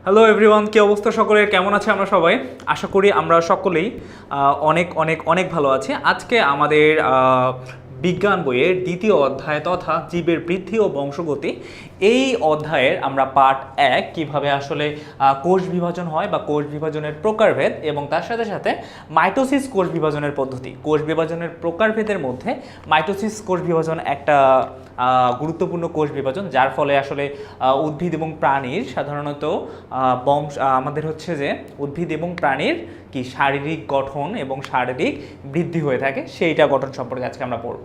Hello everyone, কি অবস্থা সকলের? কেমন আছে আমরা সবাই? আশা করি আমরা সকলেই অনেক অনেক অনেক ভালো আছি। আজকে আমাদের বিজ্ঞান বইয়ের দ্বিতীয় অধ্যায় তথা জীবের বৃদ্ধি ও বংশগতি, এই অধ্যায়ের আমরা পার্ট 1 কিভাবে আসলে কোষ বিভাজন হয় বা কোষ বিভাজনের প্রকারভেদ এবং তার সাথে সাথে মাইটোসিস কোষ বিভাজনের পদ্ধতি। কোষ বিভাজনের প্রকারভেদের মধ্যে মাইটোসিস কোষ বিভাজন একটা গুরুত্বপূর্ণ কোষ বিভাজন, যার ফলে আসলে উদ্ভিদ এবং প্রাণীর সাধারণত আমাদের হচ্ছে যে উদ্ভিদ এবং প্রাণীর কি শারীরিক গঠন এবং শারীরিক বৃদ্ধি হয়ে থাকে, সেইটা গঠন সম্পর্কে আজকে আমরা পড়ব।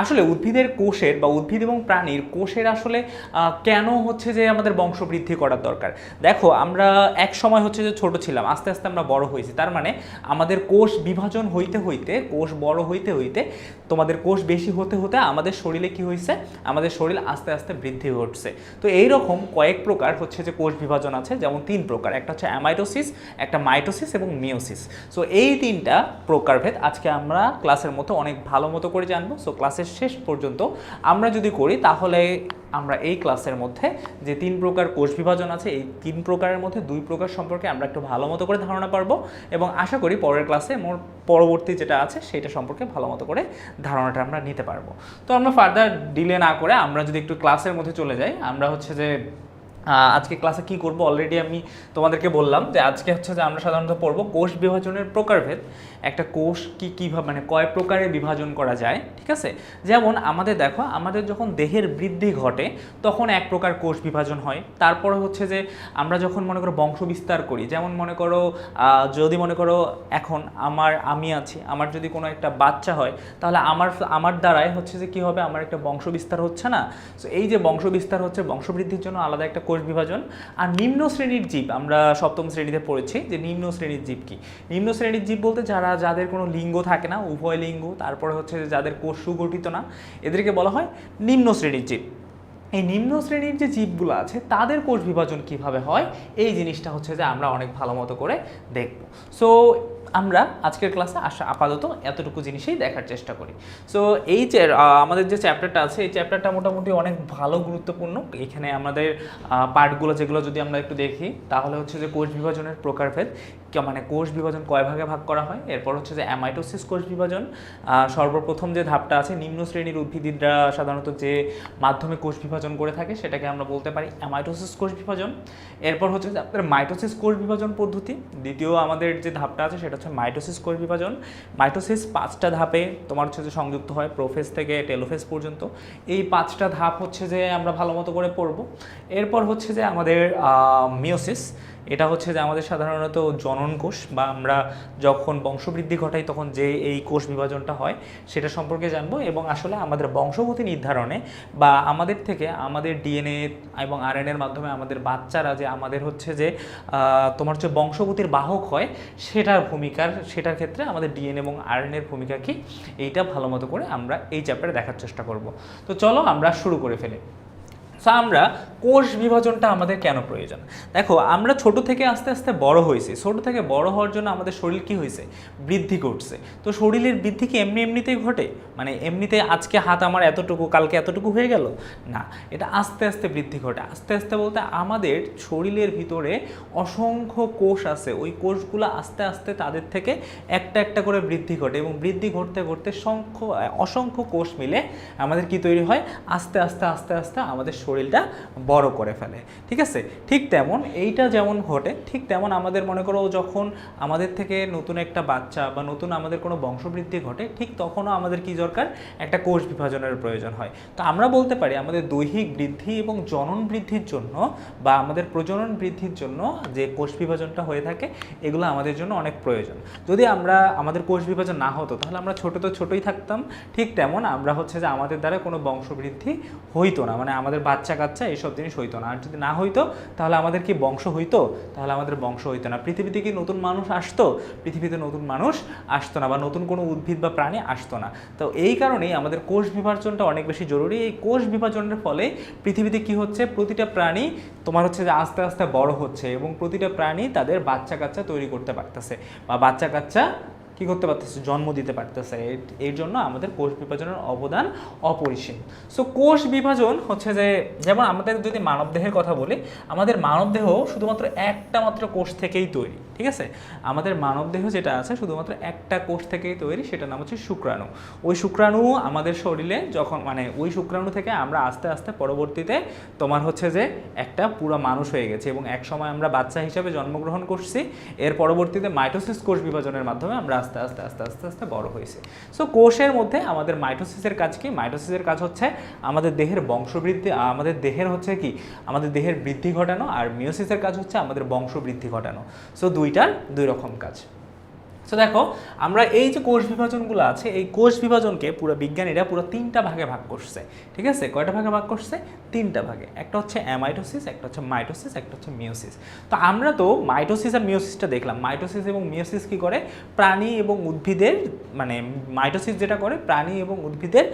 আসলে উদ্ভিদের কোষের বা উদ্ভিদ এবং প্রাণীর কোষের আসলে কেন হচ্ছে যে আমাদের বংশবৃদ্ধি করার দরকার। দেখো, আমরা এক সময় হচ্ছে যে ছোট ছিলাম, আস্তে আস্তে আমরা বড় হয়েছি, তার মানে আমাদের কোষ বিভাজন হইতে হইতে, কোষ বড় হইতে হইতে, তোমাদের কোষ বেশি হতে হতে আমাদের শরীরে কি হয়েছে, আমাদের শরীর আস্তে আস্তে বৃদ্ধি ঘটছে। তো এইরকম কয়েক প্রকার হচ্ছে যে কোষ বিভাজন আছে, যেমন 3 প্রকার, একটা হচ্ছে অ্যামাইটোসিস, একটা মাইটোসিস এবং মিওসিস। সো এই 3টা প্রকারভেদ আজকে আমরা ক্লাসের মতো অনেক ভালো মতো করে জানবো। সো ক্লাসের শেষ পর্যন্ত আমরা যদি করি তাহলে আমরা এই ক্লাসের মধ্যে যে 3 প্রকার কোষ বিভাজন আছে, এই 3 প্রকারের মধ্যে 2 প্রকার সম্পর্কে আমরা একটু ভালো মতো করে ধারণা পারবো এবং আশা করি পরের ক্লাসে পরবর্তী যেটা আছে সেটা সম্পর্কে ভালো মতো করে ধারণাটা আমরা নিতে পারবো। তো আমরা ফার্দার ডিলে না করে আমরা যদি একটু ক্লাসের মধ্যে চলে যাই, আমরা হচ্ছে যে আজকে ক্লাসে কি করব অলরেডি আমি তোমাদেরকে বললাম যে আজকে হচ্ছে যে আমরা সাধারণত পড়বো কোষ বিভাজনের প্রকারভেদ। একটা কোষ কীভাবে মানে কয় প্রকারে বিভাজন করা যায়, ঠিক আছে? যেমন আমাদের দেখো, আমাদের যখন দেহের বৃদ্ধি ঘটে তখন এক প্রকার কোষ বিভাজন হয়। তারপরে হচ্ছে যে আমরা যখন মনে করো বংশ বিস্তার করি, যেমন মনে করো যদি মনে করো এখন আমি আছি, আমার যদি কোনো একটা বাচ্চা হয় তাহলে আমার দ্বারাই হচ্ছে যে কী হবে, আমার একটা বংশ বিস্তার হচ্ছে না। সো এই যে বংশ বিস্তার হচ্ছে, বংশবৃদ্ধির জন্য আলাদা একটা কোষ বিভাজন। আর নিম্ন শ্রেণীর জীব, আমরা সপ্তম শ্রেণীতে পড়েছি যে নিম্ন শ্রেণীর জীব কি। নিম্ন শ্রেণীর জীব বলতে যাদের কোনো লিঙ্গ থাকে না, উভয় লিঙ্গ, তারপরে হচ্ছে যাদের কোষ সুগঠিত না, এদেরকে বলা হয় নিম্ন শ্রেণীর জীব। এই নিম্ন শ্রেণীর যে জীবগুলো আছে তাদের কোষ বিভাজন কিভাবে হয়, এই জিনিসটা হচ্ছে যে আমরা অনেক ভালো মতো করে দেখব। সো আমরা আজকের ক্লাসে আপাতত এতটুকু জিনিসই দেখার চেষ্টা করি। সো এই যে আমাদের যে চ্যাপ্টারটা আছে, এই চ্যাপ্টারটা মোটামুটি অনেক ভালো গুরুত্বপূর্ণ। এখানে আমাদের পার্টগুলো যেগুলো যদি আমরা একটু দেখি তাহলে হচ্ছে যে কোষ বিভাজনের প্রকারভেদ, মানে কোষ বিভাজন কয় ভাগে ভাগ করা হয়, এরপর হচ্ছে যে অ্যামাইটোসিস কোষ বিভাজন, সর্বপ্রথম যে ধাপটা আছে নিম্ন শ্রেণীর উদ্ভিদরা সাধারণত যে মাধ্যমে কোষ বিভাজন করে থাকে সেটাকে আমরা বলতে পারি অ্যামাইটোসিস কোষ বিভাজন। এরপর হচ্ছে যে আপনাদের মাইটোসিস কোষ বিভাজন পদ্ধতি, দ্বিতীয় আমাদের যে ধাপটা আছে সেটা হচ্ছে মাইটোসিস কোষ বিভাজন। মাইটোসিস 5টা ধাপে তোমার হচ্ছে যে সংযুক্ত হয়, প্রোফেজ থেকে টেলোফেজ পর্যন্ত। এই 5টা ধাপ হচ্ছে যে আমরা ভালো মতো করে পড়ব। এরপর হচ্ছে যে আমাদের মিওসিস, এটা হচ্ছে যে আমাদের সাধারণত জনন কোষ বা আমরা যখন বংশবৃদ্ধি ঘটাই তখন যে এই কোষ বিভাজনটা হয় সেটা সম্পর্কে জানবো। এবং আসলে আমাদের বংশগতি নির্ধারণে বা আমাদের থেকে আমাদের ডিএনএ এবং আরএনএর মাধ্যমে আমাদের বাচ্চারা যে আমাদের হচ্ছে যে তোমার হচ্ছে বংশগতির বাহক হয়, সেটার ক্ষেত্রে আমাদের ডিএনএ এবং আরএনএর ভূমিকা কী, এইটা ভালো মতো করে আমরা এই চ্যাপ্টারে দেখার চেষ্টা করব। তো চলো আমরা শুরু করে ফেলি। সো আমরা কোষ বিভাজনটা আমাদের কেন প্রয়োজন? দেখো, আমরা ছোট থেকে আস্তে আস্তে বড় হয়েছি, ছোট থেকে বড় হওয়ার জন্য আমাদের শরীর কি হয়েছে, বৃদ্ধি ঘটছে। তো শরীরের বৃদ্ধি কি এমনিতেই ঘটে, মানে এমনিতে আজকে হাত আমার এতটুকু কালকে এতটুকু হয়ে গেল না, এটা আস্তে আস্তে বৃদ্ধি ঘটে। আস্তে আস্তে বলতে আমাদের শরীরের ভিতরে অসংখ্য কোষ আছে, ওই কোষগুলো আস্তে আস্তে তাদের থেকে একটা একটা করে বৃদ্ধি ঘটে এবং বৃদ্ধি ঘটতে ঘটতে অসংখ্য কোষ মিলে আমাদের কি তৈরি হয়, আস্তে আস্তে আস্তে আস্তে আমাদের শরীরটা বড় করে ফেলে, ঠিক আছে? ঠিক তেমন এইটা যেমন ঘটে, ঠিক তেমন আমাদের মনে করো যখন আমাদের থেকে নতুন একটা বাচ্চা বা নতুন আমাদের কোনো বংশবৃদ্ধি ঘটে, ঠিক তখনও আমাদের কি দরকার, একটা কোষ বিভাজনের প্রয়োজন হয়। তো আমরা বলতে পারি আমাদের দৈহিক বৃদ্ধি এবং জনন বৃদ্ধির জন্য বা আমাদের প্রজনন বৃদ্ধির জন্য যে কোষ বিভাজনটা হয়ে থাকে, এগুলো আমাদের জন্য অনেক প্রয়োজন। যদি আমাদের কোষ বিভাজন না হতো তাহলে আমরা ছোটই থাকতাম, ঠিক তেমন আমরা হচ্ছে যে আমাদের দ্বারা কোনো বংশবৃদ্ধি হইতো না, মানে আমাদের বাচ্চা কাচ্চা এইসব জিনিস হইতো না। আর যদি না হইতো তাহলে আমাদের কি বংশ হইতো, তাহলে আমাদের বংশ হইতো না। পৃথিবীতে কি নতুন মানুষ আসতো, পৃথিবীতে নতুন মানুষ আসতো না, বা নতুন কোনো উদ্ভিদ বা প্রাণী আসতো না। তো এই কারণেই আমাদের কোষ বিভাজনটা অনেক বেশি জরুরি। এই কোষ বিভাজনের ফলে পৃথিবীতে কি হচ্ছে, প্রতিটা প্রাণী তোমার হচ্ছে যে আস্তে আস্তে বড় হচ্ছে এবং প্রতিটা প্রাণী তাদের বাচ্চা কাচ্চা তৈরি করতে পারতেছে বা বাচ্চা কাচ্চা কি করতে পারতেছে, জন্ম দিতে পারতেছে। এর জন্য আমাদের কোষ বিভাজনের অবদান অপরিসীম। সো কোষ বিভাজন হচ্ছে যে, যেমন আমাদের যদি মানবদেহের কথা বলি, আমাদের মানবদেহ শুধুমাত্র একটা মাত্র কোষ থেকেই তৈরি, ঠিক আছে? আমাদের মানবদেহ যেটা আছে শুধুমাত্র একটা কোষ থেকেই তৈরি, সেটার নাম হচ্ছে শুক্রাণু। ওই শুক্রাণু আমাদের শরীরে যখন মানে ওই শুক্রাণু থেকে আমরা আস্তে আস্তে পরবর্তীতে তোমার হচ্ছে যে একটা পুরো মানুষ হয়ে গেছে, এবং এক সময় আমরা বাচ্চা হিসাবে জন্মগ্রহণ করছি, এর পরবর্তীতে মাইটোসিস কোষ বিভাজনের মাধ্যমে আমরা আস্তে আস্তে আস্তে আস্তে আস্তে বড় হয়েছি। সো কোষের মধ্যে আমাদের মাইটোসিসের কাজ কি? মাইটোসিসের কাজ হচ্ছে আমাদের দেহের বংশবৃদ্ধি, আমাদের দেহের হচ্ছে কি, আমাদের দেহের বৃদ্ধি ঘটানো, আর মিওসিসের কাজ হচ্ছে আমাদের বংশবৃদ্ধি ঘটানো। সো দুইটার দুই রকম কাজ। সো দেখো, আমরা এই যে কোষ বিভাজনগুলো আছে, এই কোষ বিভাজনকে পুরো বিজ্ঞানীরা পুরো 3টা ভাগে ভাগ করছে, ঠিক আছে? কয়টা ভাগে ভাগ করছে? 3টা ভাগে। একটা হচ্ছে অ্যামাইটোসিস, একটা হচ্ছে মাইটোসিস, একটা হচ্ছে মিওসিস। তো আমরা তো মাইটোসিস আর মিওসিসটা দেখলাম। মাইটোসিস এবং মিওসিস কি করে? প্রাণী এবং উদ্ভিদের, মানে মাইটোসিস যেটা করে প্রাণী এবং উদ্ভিদের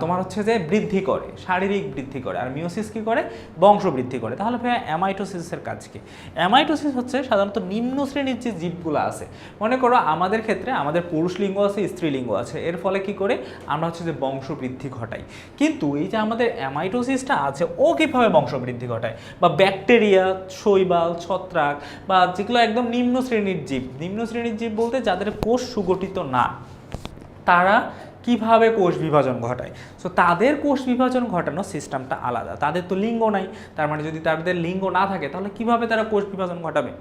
তোমার হচ্ছে যে বৃদ্ধি করে, শারীরিক বৃদ্ধি করে, আর মিওসিস কি করে? বংশ বৃদ্ধি করে। তাহলে ভাইয়া অ্যামাইটোসিসের কাজ কি? অ্যামাইটোসিস হচ্ছে সাধারণত নিম্ন শ্রেণীর যে জীবগুলো আছে, মনে করো আমাদের ক্ষেত্রে আমাদের পুরুষ লিঙ্গ আছে, স্ত্রীলিঙ্গ আছে, এর ফলে কি করে আমরা হচ্ছে যে বংশ বৃদ্ধি ঘটাই। কিন্তু এই যে আমাদের অ্যামাইটোসিসটা আছে, ও কীভাবে বংশ বৃদ্ধি ঘটায়? বা ব্যাকটেরিয়া, শৈবাল, ছত্রাক, বা যেগুলো একদম নিম্ন শ্রেণীর জীব, নিম্ন শ্রেণীর জীব বলতে যাদের কোষ সুগঠিত না, তারা কিভাবে কোষ বিভাজন ঘটায়? সো তাদের কোষ বিভাজন ঘটানোর সিস্টেমটা আলাদা। তাদের তো লিঙ্গ নাই, তার মানে যদি তাদের লিঙ্গ না থাকে তাহলে কিভাবে তারা কোষ বিভাজন ঘটাবে?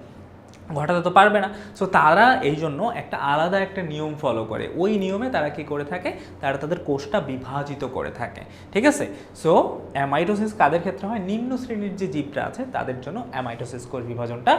ঘটাতে তো পারবে না। সো তারা এই জন্য একটা আলাদা একটা নিয়ম ফলো করে। ওই নিয়মে তারা কি করে থাকে? তারা তাদের কোষটা বিভাজিত করে থাকে, ঠিক আছে? সো অ্যামাইটোসিস কাদের ক্ষেত্রে হয়? নিম্ন শ্রেণীর যে জীবরা আছে তাদের জন্য অ্যামাইটোসিস কোষ বিভাজনটা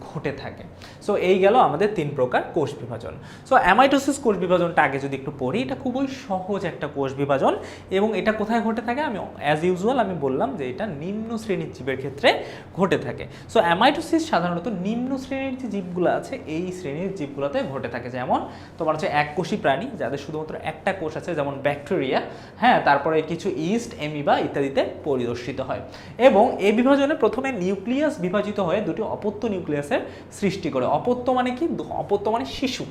ঘটে থাকে। সো এই গেল আমাদের 3 প্রকার কোষ বিভাজন। সো অ্যামাইটোসিস কোষ বিভাজনটা আগে যদি একটু পড়ি, এটা খুবই সহজ একটা কোষ বিভাজন, এবং এটা কোথায় ঘটে থাকে? আমি অ্যাজ ইউজুয়াল আমি বললাম যে এটা নিম্ন শ্রেণীর জীবের ক্ষেত্রে ঘটে থাকে। সো অ্যামাইটোসিস সাধারণত নিম্ন শ্রেণীর যে জীবগুলো আছে এই শ্রেণীর জীবগুলোতে ঘটে থাকে। যেমন তোমার হচ্ছে এককোষী প্রাণী, যাদের শুধুমাত্র একটা কোষ আছে, যেমন ব্যাকটেরিয়া, হ্যাঁ, তারপরে কিছু ইস্ট, অ্যামিবা ইত্যাদিতে পরিদর্শিত হয়। এবং এই বিভাজনে প্রথমে নিউক্লিয়াস বিভাজিত হয়ে দুটি অপত্য নিউক্লিয়াসের সৃষ্টি করে। অপত্য মানে কি? অপত্য মানে শিশু।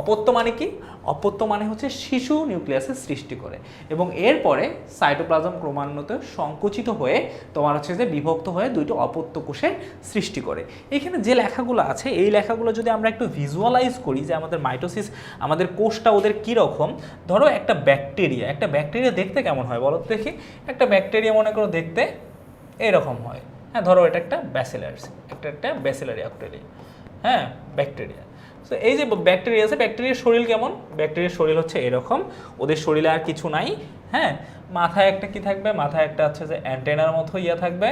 অপত্য মানে কি? অপত্য মানে হচ্ছে শিশু নিউক্লিয়াসের সৃষ্টি করে, এবং এরপরে সাইটোপ্লাজম ক্রমান্বয়ে সংকুচিত হয়ে তোমার হচ্ছে যে বিভক্ত হয়ে দুইটি অপত্য কোষের সৃষ্টি করে। এখানে যে লেখাগুলো আছে এই লেখাগুলো যদি আমরা একটু ভিজুয়ালাইজ করি যে আমাদের মাইটোসিস, আমাদের কোষটা ওদের কীরকম। ধরো একটা ব্যাকটেরিয়া দেখতে কেমন হয় বলো দেখি? একটা ব্যাকটেরিয়া মনে করো দেখতে এরকম হয়, হ্যাঁ। ধরো এটা একটা ব্যাসিলাস, একটা ব্যাসিলারি ব্যাকটেরিয়া, হ্যাঁ, ব্যাকটেরিয়া। সো এই যে ব্যাকটেরিয়া আছে, ব্যাকটেরিয়ার শরীর কেমন? ব্যাকটেরিয়ার শরীর হচ্ছে এরকম, ওদের শরীরে আর কিছু নাই, হ্যাঁ। মাথায় একটা কি থাকবে? মাথায় একটা হচ্ছে যে অ্যান্টেনার মতো ইয়া থাকবে।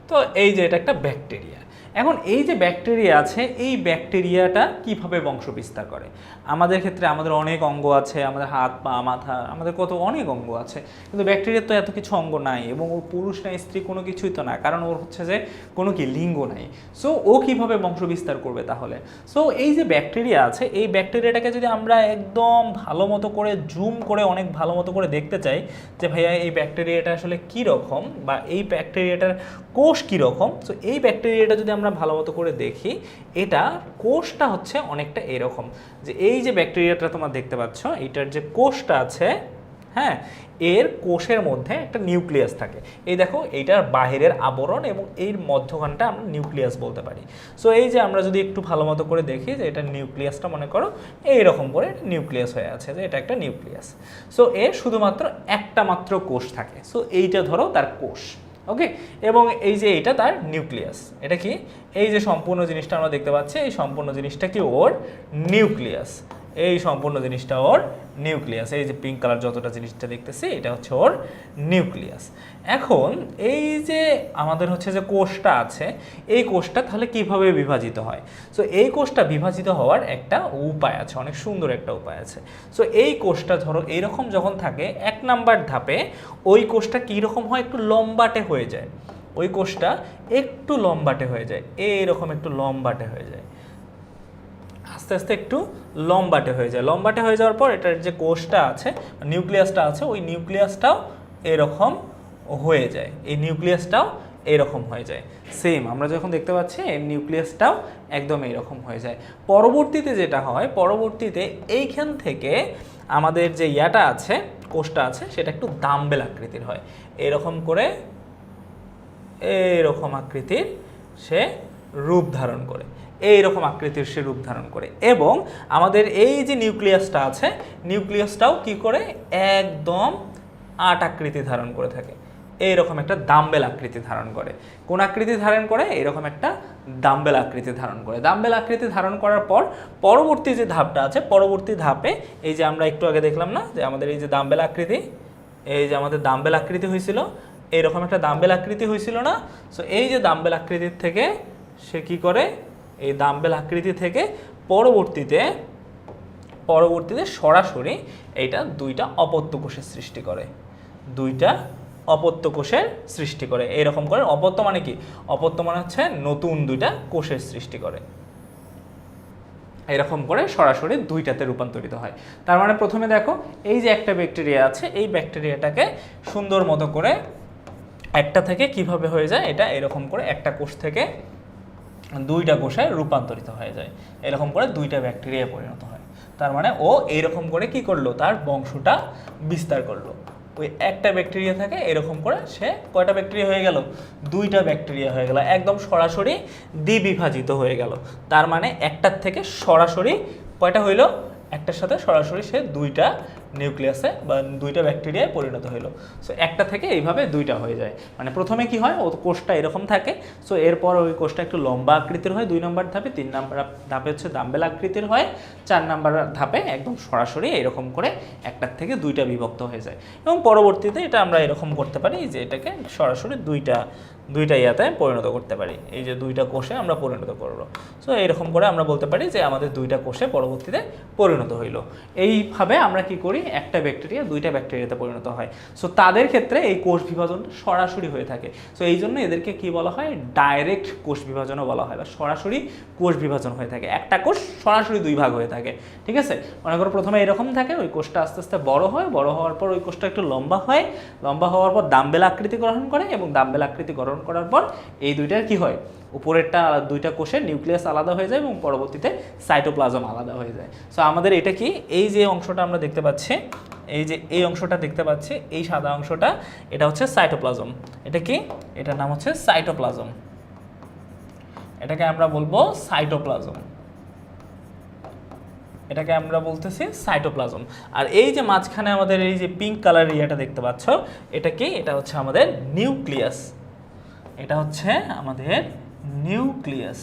তো এই যে এটা একটা ব্যাকটেরিয়া। এখন এই যে ব্যাকটেরিয়া আছে, এই ব্যাকটেরিয়াটা কিভাবে বংশ বিস্তার করে? আমাদের ক্ষেত্রে আমাদের অনেক অঙ্গ আছে, আমাদের হাত, পা, মাথা, আমাদের কত অনেক অঙ্গ আছে, কিন্তু ব্যাকটেরিয়ার তো এত কিছু অঙ্গ নাই, এবং ও পুরুষ না স্ত্রী কোনো কিছুই তো না, কারণ ওর হচ্ছে যে কোনো কি লিঙ্গ নাই। সো ও কিভাবে বংশ বিস্তার করবে তাহলে? সো এই যে ব্যাকটেরিয়া আছে, এই ব্যাকটেরিয়াটাকে যদি আমরা একদম ভালো মতো করে জুম করে অনেক ভালো মতো করে দেখতে চাই যে ভাইয়া এই ব্যাকটেরিয়াটা আসলে কীরকম, বা এই ব্যাকটেরিয়াটার কোষ কীরকম, সো এই ব্যাকটেরিয়াটা যদি আমরা ভালো মতো করে দেখি, এটা কোষটা হচ্ছে অনেকটা এরকম। যে এই যে ব্যাকটেরিয়াটা তোমরা দেখতে পাচ্ছ, এইটার যে কোষটা আছে, হ্যাঁ, এর কোষের মধ্যে একটা নিউক্লিয়াস থাকে। এই দেখো, এইটার বাহিরের আবরণ এবং এর মধ্যখানটা আমরা নিউক্লিয়াস বলতে পারি। সো এই যে আমরা যদি একটু ভালো মতো করে দেখি যে এটা নিউক্লিয়াসটা মনে করো এইরকম করে নিউক্লিয়াস হয়ে আছে, যে এটা একটা নিউক্লিয়াস। সো এর শুধুমাত্র একটা মাত্র কোষ থাকে। সো এইটা ধরো তার কোষ, ওকে। এবং এই যে এটা তার নিউক্লিয়াস। এটা কি? এই যে সম্পূর্ণ জিনিসটা আমরা দেখতে পাচ্ছি, এই সম্পূর্ণ জিনিসটা কি? ওর নিউক্লিয়াস। এই সম্পূর্ণ জিনিসটা ওর নিউক্লিয়াস। এই যে পিঙ্ক কালার যতটা জিনিসটা দেখতেছি, এটা হচ্ছে ওর নিউক্লিয়াস। এখন এই যে আমাদের হচ্ছে যে কোষটা আছে, এই কোষটা তাহলে কিভাবে বিভাজিত হয়? সো এই কোষটা বিভাজিত হওয়ার একটা উপায় আছে, অনেক সুন্দর একটা উপায় আছে। সো এই কোষটা ধরো এইরকম যখন থাকে, 1 নাম্বার ধাপে ওই কোষটা কীরকম হয়? একটু লম্বাটে হয়ে যায়। ওই কোষটা একটু লম্বাটে হয়ে যায়, এইরকম একটু লম্বাটে হয়ে যায়, আস্তে আস্তে একটু লম্বাটে হয়ে যায়। লম্বাটে হয়ে যাওয়ার পর এটার যে কোষটা আছে, নিউক্লিয়াসটা আছে, ওই নিউক্লিয়াসটাও এরকম হয়ে যায়। এই নিউক্লিয়াসটাও এরকম হয়ে যায়। সেম আমরা যখন দেখতে পাচ্ছি এর নিউক্লিয়াসটাও একদম এরকম হয়ে যায়। পরবর্তীতে যেটা হয়, পরবর্তীতে এইখান থেকে আমাদের যে ইয়াটা আছে, কোষটা আছে, সেটা একটু ডাম্বেল আকৃতির হয়। এরকম করে এইরকম আকৃতির সে রূপ ধারণ করে, এইরকম আকৃতির সে রূপ ধারণ করে। এবং আমাদের এই যে নিউক্লিয়াসটা আছে, নিউক্লিয়াসটাও কি করে একদম আট আকৃতি ধারণ করে থাকে, এইরকম একটা ডাম্বেল আকৃতি ধারণ করে। কোন আকৃতি ধারণ করে? এরকম একটা ডাম্বেল আকৃতি ধারণ করে। ডাম্বেল আকৃতি ধারণ করার পর পরবর্তী যে ধাপটা আছে, পরবর্তী ধাপে এই যে আমরা একটু আগে দেখলাম না যে আমাদের এই যে ডাম্বেল আকৃতি, এই যে আমাদের ডাম্বেল আকৃতি হয়েছিল, এইরকম একটা ডাম্বেল আকৃতি হয়েছিল না? সো এই যে ডাম্বেল আকৃতির থেকে সে কি করে, এই ডাম্বেল আকৃতি থেকে পরবর্তীতে সরাসরি এইটা দুইটা অপত্য কোষের সৃষ্টি করে, দুইটা অপত্য কোষের সৃষ্টি করে। এইরকম করে অপত্য মানে কি? অপত্য মানে হচ্ছে নতুন দুইটা কোষের সৃষ্টি করে। এরকম করে সরাসরি দুইটাতে রূপান্তরিত হয়। তার মানে প্রথমে দেখো এই যে একটা ব্যাকটেরিয়া আছে, এই ব্যাকটেরিয়াটাকে সুন্দর মতো করে একটা থেকে কিভাবে হয়ে যায়, এটা এরকম করে একটা কোষ থেকে দুইটা কোষে রূপান্তরিত হয়ে যায়, এরকম করে দুইটা ব্যাকটেরিয়া পরিণত হয়। তার মানে ও এইরকম করে কি করলো, তার বংশটা বিস্তার করলো। ওই একটা ব্যাকটেরিয়া থাকে এরকম করে সে কয়টা ব্যাকটেরিয়া হয়ে গেল? দুইটা ব্যাকটেরিয়া হয়ে গেল, একদম সরাসরি দ্বিবিভাজিত হয়ে গেল। তার মানে একটার থেকে সরাসরি কয়টা হইল? একটার সাথে সরাসরি সে দুইটা নিউক্লিয়াসে বা দুইটা ব্যাকটেরিয়ায় পরিণত হইল। সো একটা থেকে এইভাবে দুইটা হয়ে যায়। মানে প্রথমে কি হয়, ও কোষটা এরকম থাকে, সো এরপর ওই কোষটা একটু লম্বা আকৃতির হয় 2 নম্বর ধাপে, 3 নম্বর ধাপে হচ্ছে ডাম্বেল আকৃতির হয়, 4 নম্বর ধাপে একদম সরাসরি এরকম করে একটার থেকে দুইটা বিভক্ত হয়ে যায়। এবং পরবর্তীতে এটা আমরা এরকম করতে পারি যে এটাকে সরাসরি দুইটা ইয়াতে পরিণত করতে পারি, এই যে দুইটা কোষে আমরা পরিণত করব। সো এরকম করে আমরা বলতে পারি যে আমাদের দুইটা কোষে পরবর্তীতে পরিণত হইল। এইভাবে আমরা কি করি, একটা ব্যাকটেরিয়া দুইটা ব্যাকটেরিয়াতে পরিণত হয়। সো তাদের ক্ষেত্রে এই কোষ বিভাজনটা সরাসরি হয়ে থাকে। সো এই জন্য এদেরকে কি বলা হয়, ডাইরেক্ট কোষ বিভাজনও বলা হয়, বা সরাসরি কোষ বিভাজন হয়ে থাকে। একটা কোষ সরাসরি দুই ভাগ হয়ে থাকে, ঠিক আছে? মনে করো প্রথমে এরকম থাকে, ওই কোষটা আস্তে আস্তে বড় হয়, বড় হওয়ার পর ওই কোষটা একটু লম্বা হয়, লম্বা হওয়ার পর ডাম্বেল আকৃতি গ্রহণ করে, এবং ডাম্বেল আকৃতি গ্রহণ করার পর এই দুইটার কি হয়, উপরেরটা দুইটা কোষের নিউক্লিয়াস আলাদা হয়ে যায় এবং পরবর্তীতে সাইটোপ্লাজম আলাদা হয়ে যায়। সো আমাদের এটা কি, এই যে অংশটা আমরা দেখতে পাচ্ছি, এই যে এই অংশটা দেখতে পাচ্ছি, এই সাদা অংশটা, এটা হচ্ছে সাইটোপ্লাজম। এটা কি? এটার নাম হচ্ছে সাইটোপ্লাজম। এটাকে আমরা বলবো সাইটোপ্লাজম, এটাকে আমরা বলতেছি সাইটোপ্লাজম। আর এই যে মাঝখানে আমাদের এই যে পিঙ্ক কালার এরিয়াটা দেখতে পাচ্ছ, এটা কি? এটা হচ্ছে আমাদের নিউক্লিয়াস, এটা হচ্ছে আমাদের নিউক্লিয়াস।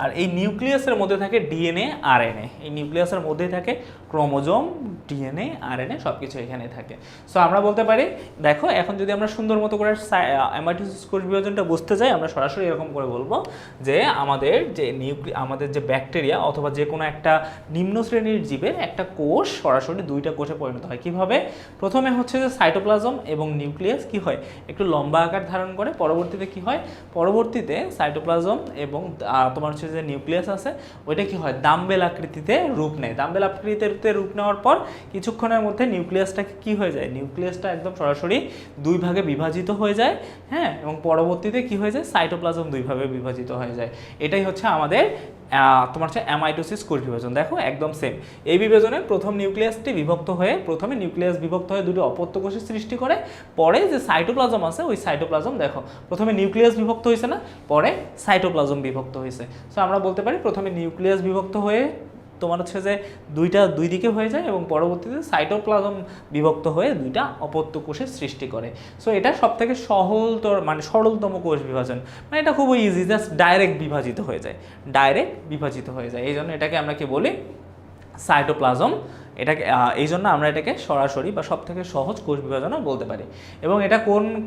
আর এই নিউক্লিয়াসের মধ্যে থাকে ডিএনএ, আরএনএ। এই নিউক্লিয়াসের মধ্যে থাকে ক্রোমোজোম, ডিএনএ, আরএনএ, সব কিছু এখানে থাকে। সো আমরা বলতে পারি, দেখো এখন যদি আমরা সুন্দর মতো করে অ্যামাইটোসিস কোষ বিভাজনটা বুঝতে চাই, আমরা সরাসরি এরকম করে বলবো যে আমাদের যে ব্যাকটেরিয়া অথবা যে কোনো একটা নিম্ন শ্রেণীর জীবের একটা কোষ সরাসরি দুইটা কোষে পরিণত হয়। কিভাবে? প্রথমে হচ্ছে যে সাইটোপ্লাজম এবং নিউক্লিয়াস কি হয়, একটু লম্বা আকার ধারণ করে। পরবর্তীতে কি হয়, পরবর্তীতে সাইটোপ্লাজম এবং তোমার হচ্ছে যে নিউক্লিয়াস আছে, ওইটা কি হয়, ডাম্বেল আকৃতিতে রূপ নেয়। ডাম্বেল আকৃতিতে রূপ নেওয়ার পর কিছুক্ষণের মধ্যে নিউক্লিয়াসটা কি হয়ে যায়, নিউক্লিয়াসটা একদম সরাসরি দুই ভাগে বিভাজিত হয়ে যায়, হ্যাঁ। এবং পরবর্তীতে কি হয়ে যায়, সাইটোপ্লাজম দুই ভাগে বিভাজিত হয়ে যায়। এটাই হচ্ছে আমাদের তোমার হচ্ছে অ্যামাইটোসিস কোষ বিভাজন। দেখো একদম সেম। এই বিভাজনে প্রথম নিউক্লিয়াসটি বিভক্ত হয়ে, প্রথমে নিউক্লিয়াস বিভক্ত হয়ে দুটো অপত্য কোষের সৃষ্টি করে, পরে যে সাইটোপ্লাজম আছে ওই সাইটোপ্লাজম, দেখো প্রথমে নিউক্লিয়াস বিভক্ত হয়েছে না, পরে সাইটোপ্লাজম বিভক্ত হয়েছে। সো আমরা বলতে পারি প্রথমে নিউক্লিয়াস বিভক্ত হয়ে তোমার হচ্ছে যে দুই দিকে হয়ে যায়, এবং পরবর্তীতে সাইটোপ্লাজম বিভক্ত হয়ে দুইটা অপত্য কোষের সৃষ্টি করে। সো এটা সব থেকে সরলতম কোষ বিভাজন। মানে এটা খুবই ইজি, জাস্ট ডাইরেক্ট বিভাজিত হয়ে যায়, ডাইরেক্ট বিভাজিত হয়ে যায়। এই জন্য এটাকে আমরা কি বলি, সাইটোপ্লাজম। এটাকে এই জন্য আমরা এটাকে সরাসরি বা সব থেকে সহজ কোষ বিভাজনও বলতে পারি। এবং এটা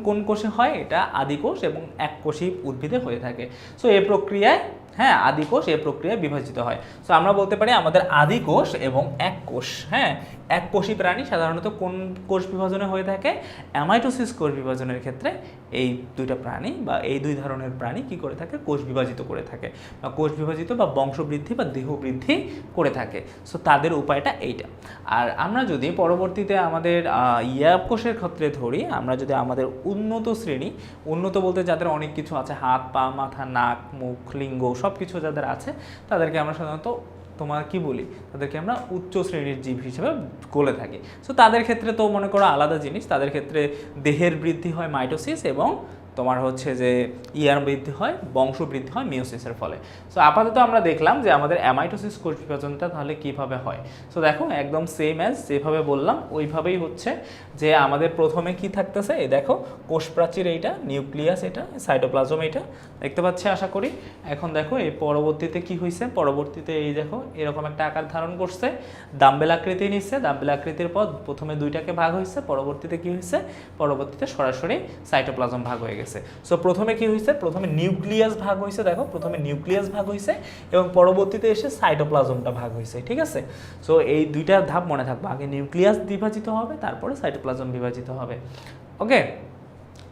কোন কোষে হয়, এটা আদিকোষ এবং এককোষী উদ্ভিদে হয়ে থাকে। সো এই প্রক্রিয়ায় হ্যাঁ, আদি কোষ এই প্রক্রিয়ায় বিভাজিত হয়। সো আমরা বলতে পারি আমাদের আদি কোষ এবং এক কোষ, হ্যাঁ, এক কোষী প্রাণী সাধারণত কোন কোষ বিভাজনে হয়ে থাকে? অ্যামাইটোসিস কোষ বিভাজনের ক্ষেত্রে এই দুইটা প্রাণী বা এই দুই ধরনের প্রাণী কি করে থাকে? কোষ বিভাজিত করে থাকে বা কোষ বিভাজিত বা বংশবৃদ্ধি বা দেহ বৃদ্ধি করে থাকে। সো তাদের উপায়টা এইটা। আর আমরা যদি পরবর্তীতে আমাদের ইয়াব কোষের ক্ষেত্রে ধরি, আমরা যদি আমাদের উন্নত শ্রেণী, উন্নত বলতে যাদের অনেক কিছু আছে, হাত পা মাথা নাক মুখ লিঙ্গ সব কিছু যাদের আছে, তাদেরকে আমরা সাধারণত তোমার কি বলি, তাদেরকে আমরা উচ্চ শ্রেণীর জীব হিসেবে বলে থাকি। সো তাদের ক্ষেত্রে তো মনে করো আলাদা জিনিস, তাদের ক্ষেত্রে দেহের বৃদ্ধি হয় মাইটোসিস এবং তোমার হচ্ছে যে ইয়ার বৃদ্ধি হয়, বংশ বৃদ্ধি হয় মিওসিসের ফলে। সো আপাতত আমরা দেখলাম যে আমাদের অ্যামাইটোসিস কোষ বিভাজনটা তাহলে কীভাবে হয়। সো দেখো একদম সেম অ্যাজ যেভাবে বললাম ওইভাবেই হচ্ছে, যে আমাদের প্রথমে কি থাকতেছে, এই দেখো কোষ প্রাচীর এইটা, নিউক্লিয়াস এটা, সাইটোপ্লাজম এটা দেখতে পাচ্ছি আশা করি। এখন দেখো এই পরবর্তীতে কি হয়েছে, পরবর্তীতে এই দেখো এরকম একটা আকার ধারণ করছে, ডাম্বেল আকৃতি নিচ্ছে, ডাম্বেল আকৃতির পর প্রথমে দুইটাকে ভাগ হয়েছে, পরবর্তীতে কি হয়েছে, পরবর্তীতে সরাসরি সাইটোপ্লাজম ভাগ হয়ে গেছে। সো প্রথমে কি হয়েছে, প্রথমে নিউক্লিয়াস ভাগ হয়েছে, দেখো প্রথমে নিউক্লিয়াস ভাগ হয়েছে এবং পরবর্তীতে এসে সাইটোপ্লাজমটা ভাগ হয়েছে, ঠিক আছে। সো এই দুইটা ধাপ মনে থাকবে, আগে নিউক্লিয়াস বিভাজিত হবে তারপরে সাইটোপ্লাজম বিভাজিত হবে। ওকে,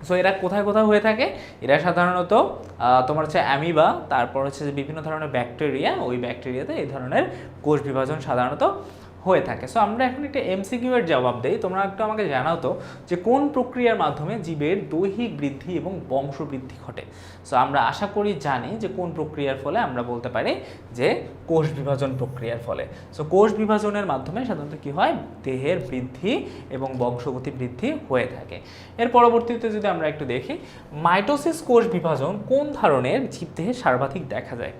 সো এরা কোথায় কোথায় হয়ে থাকে? এরা সাধারণত তোমার হচ্ছে অ্যামিবা, তারপর হচ্ছে যে বিভিন্ন ধরনের ব্যাকটেরিয়া, ওই ব্যাকটেরিয়াতে এই ধরনের কোষ বিভাজন সাধারণত হয়ে থাকে। সো আমরা এখন একটা এমসিকিউ এর জবাব দেই, তোমরা একটু আমাকে জানাও তো যে কোন প্রক্রিয়ার মাধ্যমে জীবের দৈহিক বৃদ্ধি এবং বংশ বৃদ্ধি ঘটে। সো আমরা আশা করি জানি যে কোন প্রক্রিয়ার ফলে, আমরা বলতে পারি যে কোষ বিভাজন প্রক্রিয়ার ফলে। সো কোষ বিভাজনের মাধ্যমে সাধারণত কি হয়, দেহের বৃদ্ধি এবং বংশগতি বৃদ্ধি হয়ে থাকে। এর পরবর্তীতে যদি আমরা একটু দেখি, মাইটোসিস কোষ বিভাজন কোন ধরনের জীবদেহে সর্বাধিক দেখা যায়?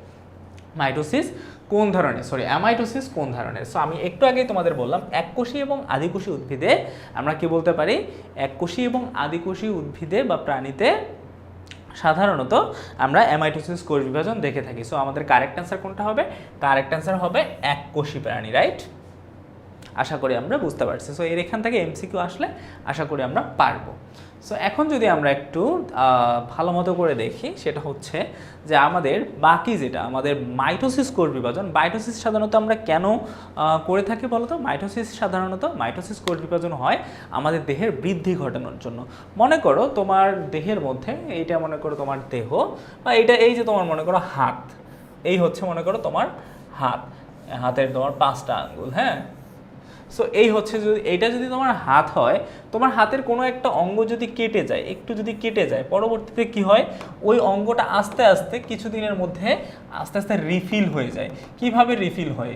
মাইটোসিস কোন ধরনের, অ্যামাইটোসিস কোন ধরনের? সো আমি একটু আগেই তোমাদের বললাম এককোষী এবং আদিকোষী উদ্ভিদে আমরা কি বলতে পারি, এককোষী এবং আদিকোষী উদ্ভিদে বা প্রাণীতে সাধারণত আমরা অ্যামাইটোসিস কোষ বিভাজন দেখে থাকি। সো আমাদের কারেক্ট অ্যান্সার কোনটা হবে? কারেক্ট অ্যান্সার হবে এককোষী প্রাণী, রাইট? আশা করি আমরা বুঝতে পারছি। সো এর এখান থেকে এমসিকিউ আসলে আশা করি আমরা পারবো। সো এখন যদি আমরা একটু ভালো মতো করে দেখি, সেটা হচ্ছে যে আমাদের বাকি যেটা আমাদের মাইটোসিস কোষ বিভাজন, মাইটোসিস সাধারণত আমরা কেন করে থাকি বলো তো? মাইটোসিস কোষ বিভাজন হয় আমাদের দেহের বৃদ্ধি ঘটানোর জন্য। মনে করো তোমার দেহের মধ্যে, এইটা মনে করো তোমার দেহ, বা এইটা এই যে তোমার মনে করো হাত, এই হচ্ছে মনে করো তোমার হাত, হাতের তোমার 5টা আঙ্গুল, হ্যাঁ। সো এই হচ্ছে, যদি এইটা যদি তোমার হাত হয়, তোমার হাতের কোনো একটা অঙ্গ যদি কেটে যায়, একটু যদি কেটে যায়, পরবর্তীতে কি হয়, ওই অঙ্গটা আস্তে আস্তে কিছুদিনের মধ্যে আস্তে আস্তে রিফিল হয়ে যায়। কিভাবে রিফিল হয়?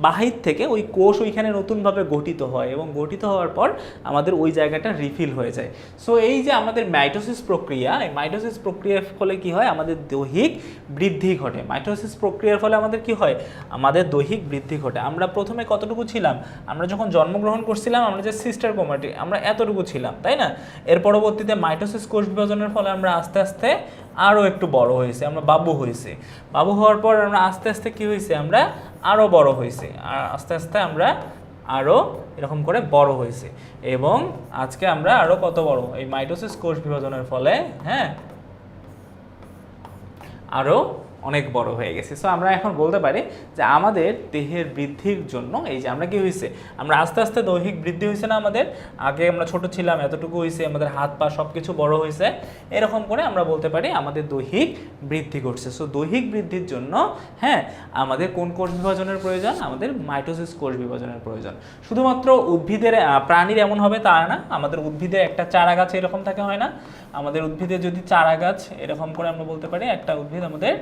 বাহির থেকে ওই কোষ ওইখানে নতুনভাবে গঠিত হয় এবং গঠিত হওয়ার পর আমাদের ওই জায়গাটা রিফিল হয়ে যায়। সো এই যে আমাদের মাইটোসিস প্রক্রিয়া, এই মাইটোসিস প্রক্রিয়ার ফলে কি হয়, আমাদের দৈহিক বৃদ্ধি ঘটে। মাইটোসিস প্রক্রিয়ার ফলে আমাদের কি হয়, আমাদের দৈহিক বৃদ্ধি ঘটে। আমরা প্রথমে কতটুকু ছিলাম, আমরা যখন জন্মগ্রহণ করছিলাম, আমরা যে সিস্টার ক্রোমাটিড, আমরা এতটুকু ছিলাম, তাই না? এর পরবর্তীতে মাইটোসিস কোষ বিভাজনের ফলে আমরা আস্তে আস্তে আরও একটু বড় হয়েছে, আমরা বাবু হয়েছে। বাবু হওয়ার পর আমরা আস্তে আস্তে কী হয়েছে, আমরা আরও বড় হয়েছে, আর আস্তে আস্তে আমরা আরও এরকম করে বড় হয়েছে এবং আজকে আমরা আরও কত বড়, এই মাইটোসিস কোষ বিভাজনের ফলে, হ্যাঁ, আরও অনেক বড় হয়ে গেছে। সো আমরা এখন বলতে পারি যে আমাদের দেহের বৃদ্ধির জন্য, এই যে আমরা কি হয়েছে, আমরা আস্তে আস্তে দৈহিক বৃদ্ধি হয়েছে না আমাদের, আগে আমরা ছোট ছিলাম এতটুকু হয়েছে, আমাদের হাত পা সব কিছু বড় হয়েছে, এরকম করে আমরা বলতে পারি আমাদের দৈহিক বৃদ্ধি ঘটছে। সো দৈহিক বৃদ্ধির জন্য, হ্যাঁ, আমাদের কোন কোষ বিভাজনের প্রয়োজন? আমাদের মাইটোসিস কোষ বিভাজনের প্রয়োজন। শুধুমাত্র উদ্ভিদের, প্রাণীর এমন হবে তা না, আমাদের উদ্ভিদের একটা চারা গাছ এরকম থাকে, হয় না? আমাদের উদ্ভিদের যদি চারা গাছ এরকম করে আমরা বলতে পারি, একটা উদ্ভিদ আমাদের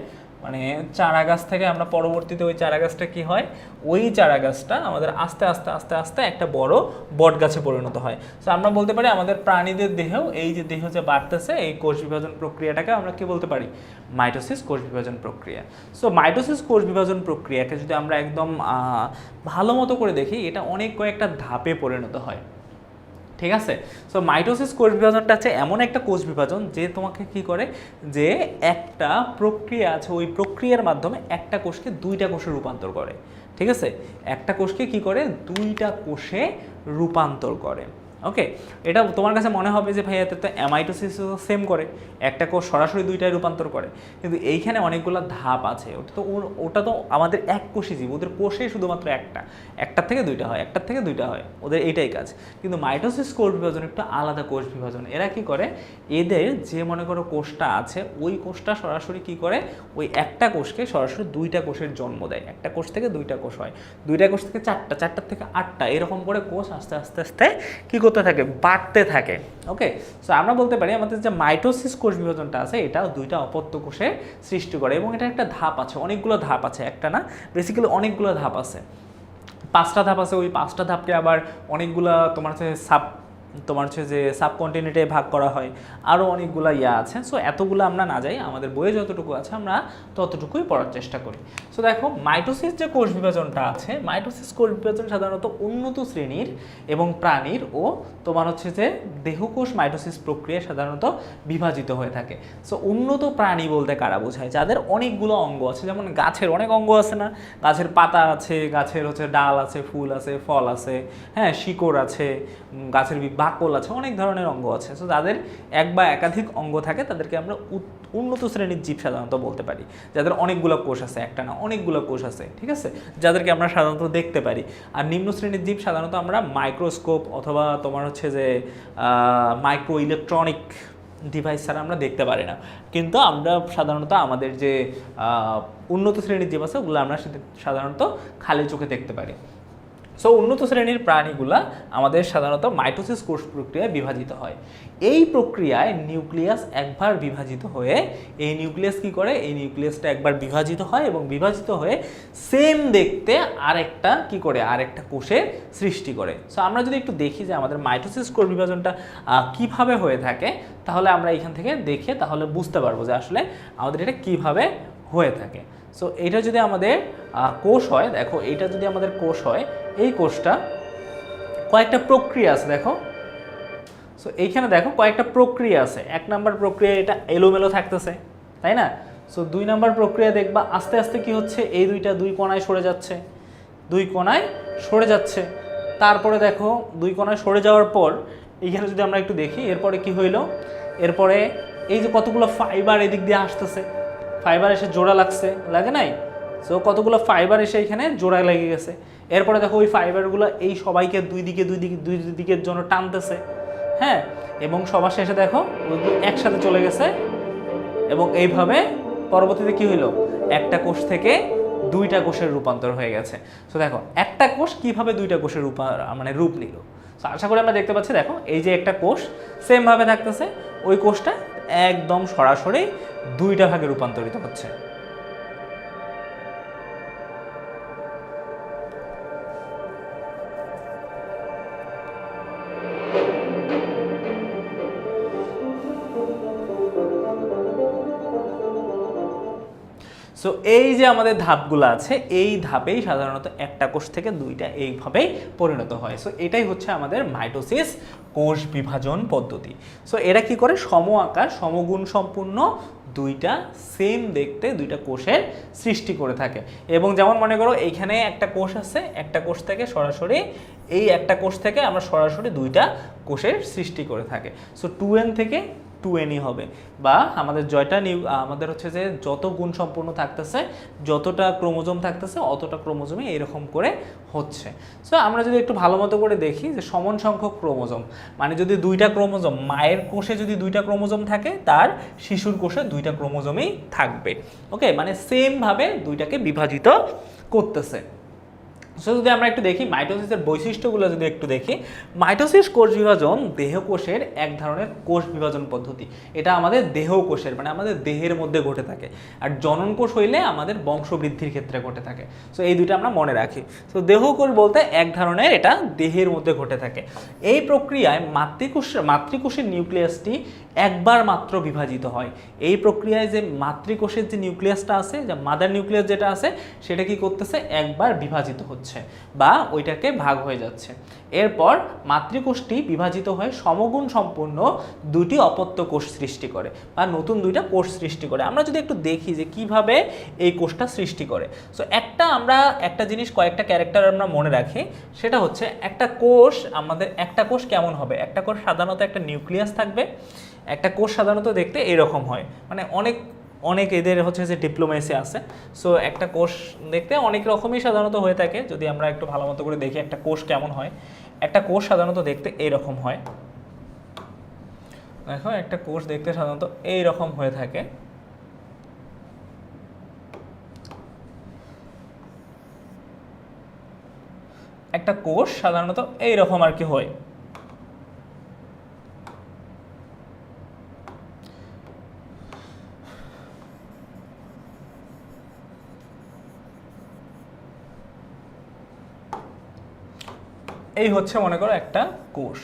মানে চারা গাছ থেকে আমরা পরবর্তীতে ওই চারা গাছটা কি হয়, ওই চারা গাছটা আমাদের আস্তে আস্তে আস্তে আস্তে একটা বড় বট গাছে পরিণত হয়। সো আমরা বলতে পারি আমাদের প্রাণীদের দেহেও এই যে দেহ যে বাড়তেছে, এই কোষ বিভাজন প্রক্রিয়াটাকে আমরা কি বলতে পারি, মাইটোসিস কোষ বিভাজন প্রক্রিয়া। সো মাইটোসিস কোষ বিভাজন প্রক্রিয়াকে যদি আমরা একদম ভালো মতো করে দেখি, এটা অনেক কয়েকটা ধাপে পরিণত হয়, ঠিক আছে? সো মাইটোসিস কোষ বিভাজনটা হচ্ছে এমন একটা কোষ বিভাজন যে তোমাকে কি করে, যে একটা প্রক্রিয়া আছে, ওই প্রক্রিয়ার মাধ্যমে একটা কোষকে দুইটা কোষে রূপান্তর করে, ঠিক আছে? একটা কোষকে কি করে, দুইটা কোষে রূপান্তর করে। ওকে, এটা তোমার কাছে মনে হবে যে ভাই এতে তো অ্যামাইটোসিস সেম করে, একটা কোষ সরাসরি দুইটায় রূপান্তর করে, কিন্তু এইখানে অনেকগুলো ধাপ আছে। ওটা তো আমাদের এক কোষী জীব, ওদের কোষে শুধুমাত্র একটার থেকে দুইটা হয়, একটার থেকে দুইটা হয়, ওদের এইটাই কাজ। কিন্তু মাইটোসিস কোষ বিভাজন একটু আলাদা কোষ বিভাজন। এরা কি করে, এদের যে মনে করো কোষটা আছে ওই কোষটা সরাসরি কি করে, ওই একটা কোষকে সরাসরি দুইটা কোষের জন্ম দেয়। একটা কোষ থেকে দুইটা কোষ হয়, দুইটা কোষ থেকে চারটা, চারটার থেকে আটটা, এরকম করে কোষ আস্তে আস্তে আস্তে কি করতে থাকে, বাড়তে থাকে। ওকে, সো আমরা বলতে পারি আমাদের যে মাইটোসিস কোষ বিভাজনটা আছে এটা দুইটা অপত্য কোষের সৃষ্টি করে, এবং এটা একটা ধাপ আছে, অনেকগুলো ধাপ আছে, একটা না বেসিক্যালি অনেকগুলো ধাপ আছে, 5টা ধাপ আছে। ওই 5টা ধাপকে আবার অনেকগুলা তোমার হচ্ছে যে সাবকন্টিনেন্টে ভাগ করা হয়, আরও অনেকগুলো আছে। সো এতগুলো আমরা না যাই, আমাদের বইয়ে যতটুকু আছে আমরা ততটুকুই পড়ার চেষ্টা করি। সো দেখো মাইটোসিস যে কোষ বিভাজনটা আছে, মাইটোসিস কোষ বিভাজন সাধারণত উন্নত শ্রেণীর এবং প্রাণীর ও তোমার হচ্ছে যে দেহকোষ মাইটোসিস প্রক্রিয়ায় সাধারণত বিভাজিত হয়ে থাকে। সো উন্নত প্রাণী বলতে কারা বোঝায়, যাদের অনেকগুলো অঙ্গ আছে, যেমন গাছের অনেক অঙ্গ আছে না, গাছের পাতা আছে, গাছের হচ্ছে ডাল আছে, ফুল আছে, ফল আছে, হ্যাঁ শিকড় আছে, গাছের বাকল আছে, অনেক ধরনের অঙ্গ আছে। সো যাদের এক বা একাধিক অঙ্গ থাকে তাদেরকে আমরা উন্নত শ্রেণীর জীব সাধারণত বলতে পারি, যাদের অনেকগুলো কোষ আছে, একটা না অনেকগুলো কোষ আছে, ঠিক আছে, যাদেরকে আমরা সাধারণত দেখতে পারি। আর নিম্ন শ্রেণীর জীব সাধারণত আমরা মাইক্রোস্কোপ অথবা তোমার হচ্ছে যে মাইক্রো ইলেকট্রনিক ডিভাইস ছাড়া আমরা দেখতে পারি না, কিন্তু আমরা সাধারণত আমাদের যে উন্নত শ্রেণীর জীব আছে ওগুলো আমরা সাধারণত খালি চোখে দেখতে পারি। সো উন্নত শ্রেণীর প্রাণীগুলা আমাদের সাধারণত মাইটোসিস কোষ প্রক্রিয়ায় বিভাজিত হয়। এই প্রক্রিয়ায় নিউক্লিয়াস একবার বিভাজিত হয়ে, এই নিউক্লিয়াস কি করে, এই নিউক্লিয়াসটা একবার বিভাজিত হয় এবং বিভাজিত হয়ে সেম দেখতে আরেকটা কি করে, আরেকটা কোষের সৃষ্টি করে। সো আমরা যদি একটু দেখি যে আমাদের মাইটোসিস কোষ বিভাজনটা কিভাবে হয়ে থাকে, তাহলে আমরা এখান থেকে দেখে তাহলে বুঝতে পারবো যে আসলে আমাদের এটা কিভাবে হয়ে থাকে। সো এটা যদি আমাদের কোষ হয়, দেখো এইটা যদি আমাদের কোষ হয়, এই কোষটা কয়েকটা প্রক্রিয়া আছে দেখো। সো এইখানে দেখো কয়েকটা প্রক্রিয়া আছে। 1 নাম্বার প্রক্রিয়া এটা এলোমেলো থাকতেছে, তাই না? সো 2 নাম্বার প্রক্রিয়া দেখবা আস্তে আস্তে কি হচ্ছে, এই দুই কোণায় সরে যাচ্ছে, 2 কোণায় সরে যাচ্ছে। তারপরে দেখো 2 কোণায় সরে যাওয়ার পর এইখানে যদি আমরা একটু দেখি এরপরে কি হইলো, এরপরে এই যে কতগুলো ফাইবার এদিক দিয়ে আসতেছে, ফাইবার এসে জোড়া লাগছে, লাগে নাই? সো কতগুলো ফাইবার এসে এখানে জোড়া লেগে গেছে। এরপরে দেখো ওই ফাইবারগুলো এই সবাইকে দুই দিকের জন্য টানতেছে, হ্যাঁ, এবং সবার শেষে দেখো ওইগুলো একসাথে চলে গেছে, এবং এইভাবে পরবর্তীতে কি হইলো, একটা কোষ থেকে 2টা কোষের রূপান্তর হয়ে গেছে। সো দেখো একটা কোষ কিভাবে 2টা কোষের রূপ নিল। সো আশা করি আমরা দেখতে পাচ্ছি, দেখো এই যে একটা কোষ সেমভাবে থাকতেছে, ওই কোষটা একদম সরাসরি 2টা ভাগে রূপান্তরিত হচ্ছে। সো এই যে আমাদের ধাপগুলো আছে, এই ধাপেই সাধারণত একটা কোষ থেকে 2টা এইভাবেই পরিণত হয়। সো এটাই হচ্ছে আমাদের মাইটোসিস কোষ বিভাজন পদ্ধতি। সো এরা কি করে, সম আকার সমগুণ সম্পূর্ণ 2টা সেম দেখতে 2টা কোষের সৃষ্টি করে থাকে। এবং যেমন মনে করো এইখানে একটা কোষ আছে, একটা কোষ থেকে সরাসরি এই একটা কোষ থেকে আমরা সরাসরি 2টা কোষের সৃষ্টি করে থাকে। সো 2n থেকে 2nই হবে, বা আমাদের আমাদের হচ্ছে যে যত গুণ সম্পূর্ণ থাকতেছে, যতটা ক্রোমোজোম থাকতেছে অতটা ক্রোমোজোমই এরকম করে হচ্ছে। সো আমরা যদি একটু ভালো মতো করে দেখি যে সমান সংখ্যক ক্রোমোজোম, মানে যদি 2টা ক্রোমোজোম, মায়ের কোষে যদি 2টা ক্রোমোজোম থাকে, তার শিশুর কোষে 2টা ক্রোমোজোমই থাকবে। ওকে, মানে সেমভাবে 2টাকে বিভাজিত করতেছে। সো যদি আমরা একটু দেখি মাইটোসিসের বৈশিষ্ট্যগুলো যদি একটু দেখি, মাইটোসিস কোষ বিভাজন দেহকোষের এক ধরনের কোষ বিভাজন পদ্ধতি। এটা আমাদের দেহকোষের মানে আমাদের দেহের মধ্যে ঘটে থাকে, আর জনন কোষ হইলে আমাদের বংশবৃদ্ধির ক্ষেত্রে ঘটে থাকে। সো এই দুইটা আমরা মনে রাখি। সো দেহকোষ বলতে এক ধরনের এটা দেহের মধ্যে ঘটে থাকে। এই প্রক্রিয়ায় মাতৃকোষের নিউক্লিয়াসটি একবার মাত্র বিভাজিত হয়। এই প্রক্রিয়ায় যে মাতৃকোষের যে নিউক্লিয়াসটা আছে, যে মাদার নিউক্লিয়াস যেটা আছে, সেটা কি করতেছে, একবার বিভাজিত হচ্ছে। হচ্ছে বা ওইটাকে ভাগ হয়ে যাচ্ছে। এরপর মাতৃকোষটি বিভাজিত হয়ে সমগুণ সম্পূর্ণ দুটি অপত্য কোষ সৃষ্টি করে বা নতুন দুইটা কোষ সৃষ্টি করে। আমরা যদি একটু দেখি যে কিভাবে এই কোষটা সৃষ্টি করে, সো আমরা একটা জিনিস কয়েকটা ক্যারেক্টার আমরা মনে রাখি, সেটা হচ্ছে একটা কোষ, আমাদের একটা কোষ কেমন হবে, একটা কোষ সাধারণত একটা নিউক্লিয়াস থাকবে, একটা কোষ সাধারণত দেখতে এরকম হয়, মানে অনেক অনেক এদের হচ্ছে যে ডিপ্লোমেসি আছে। সো একটা কোষ দেখতে অনেক রকমই সাধারণত হয়ে থাকে। যদি আমরা একটু ভালো মতো করে দেখি একটা কোষ কেমন হয়, একটা কোষ সাধারণত দেখতে এইরকম হয়। দেখো একটা কোষ দেখতে সাধারণত এইরকম হয়ে থাকে। একটা কোষ সাধারণত এইরকম আর কি হয়। এই হচ্ছে মনে করো একটা কোষ।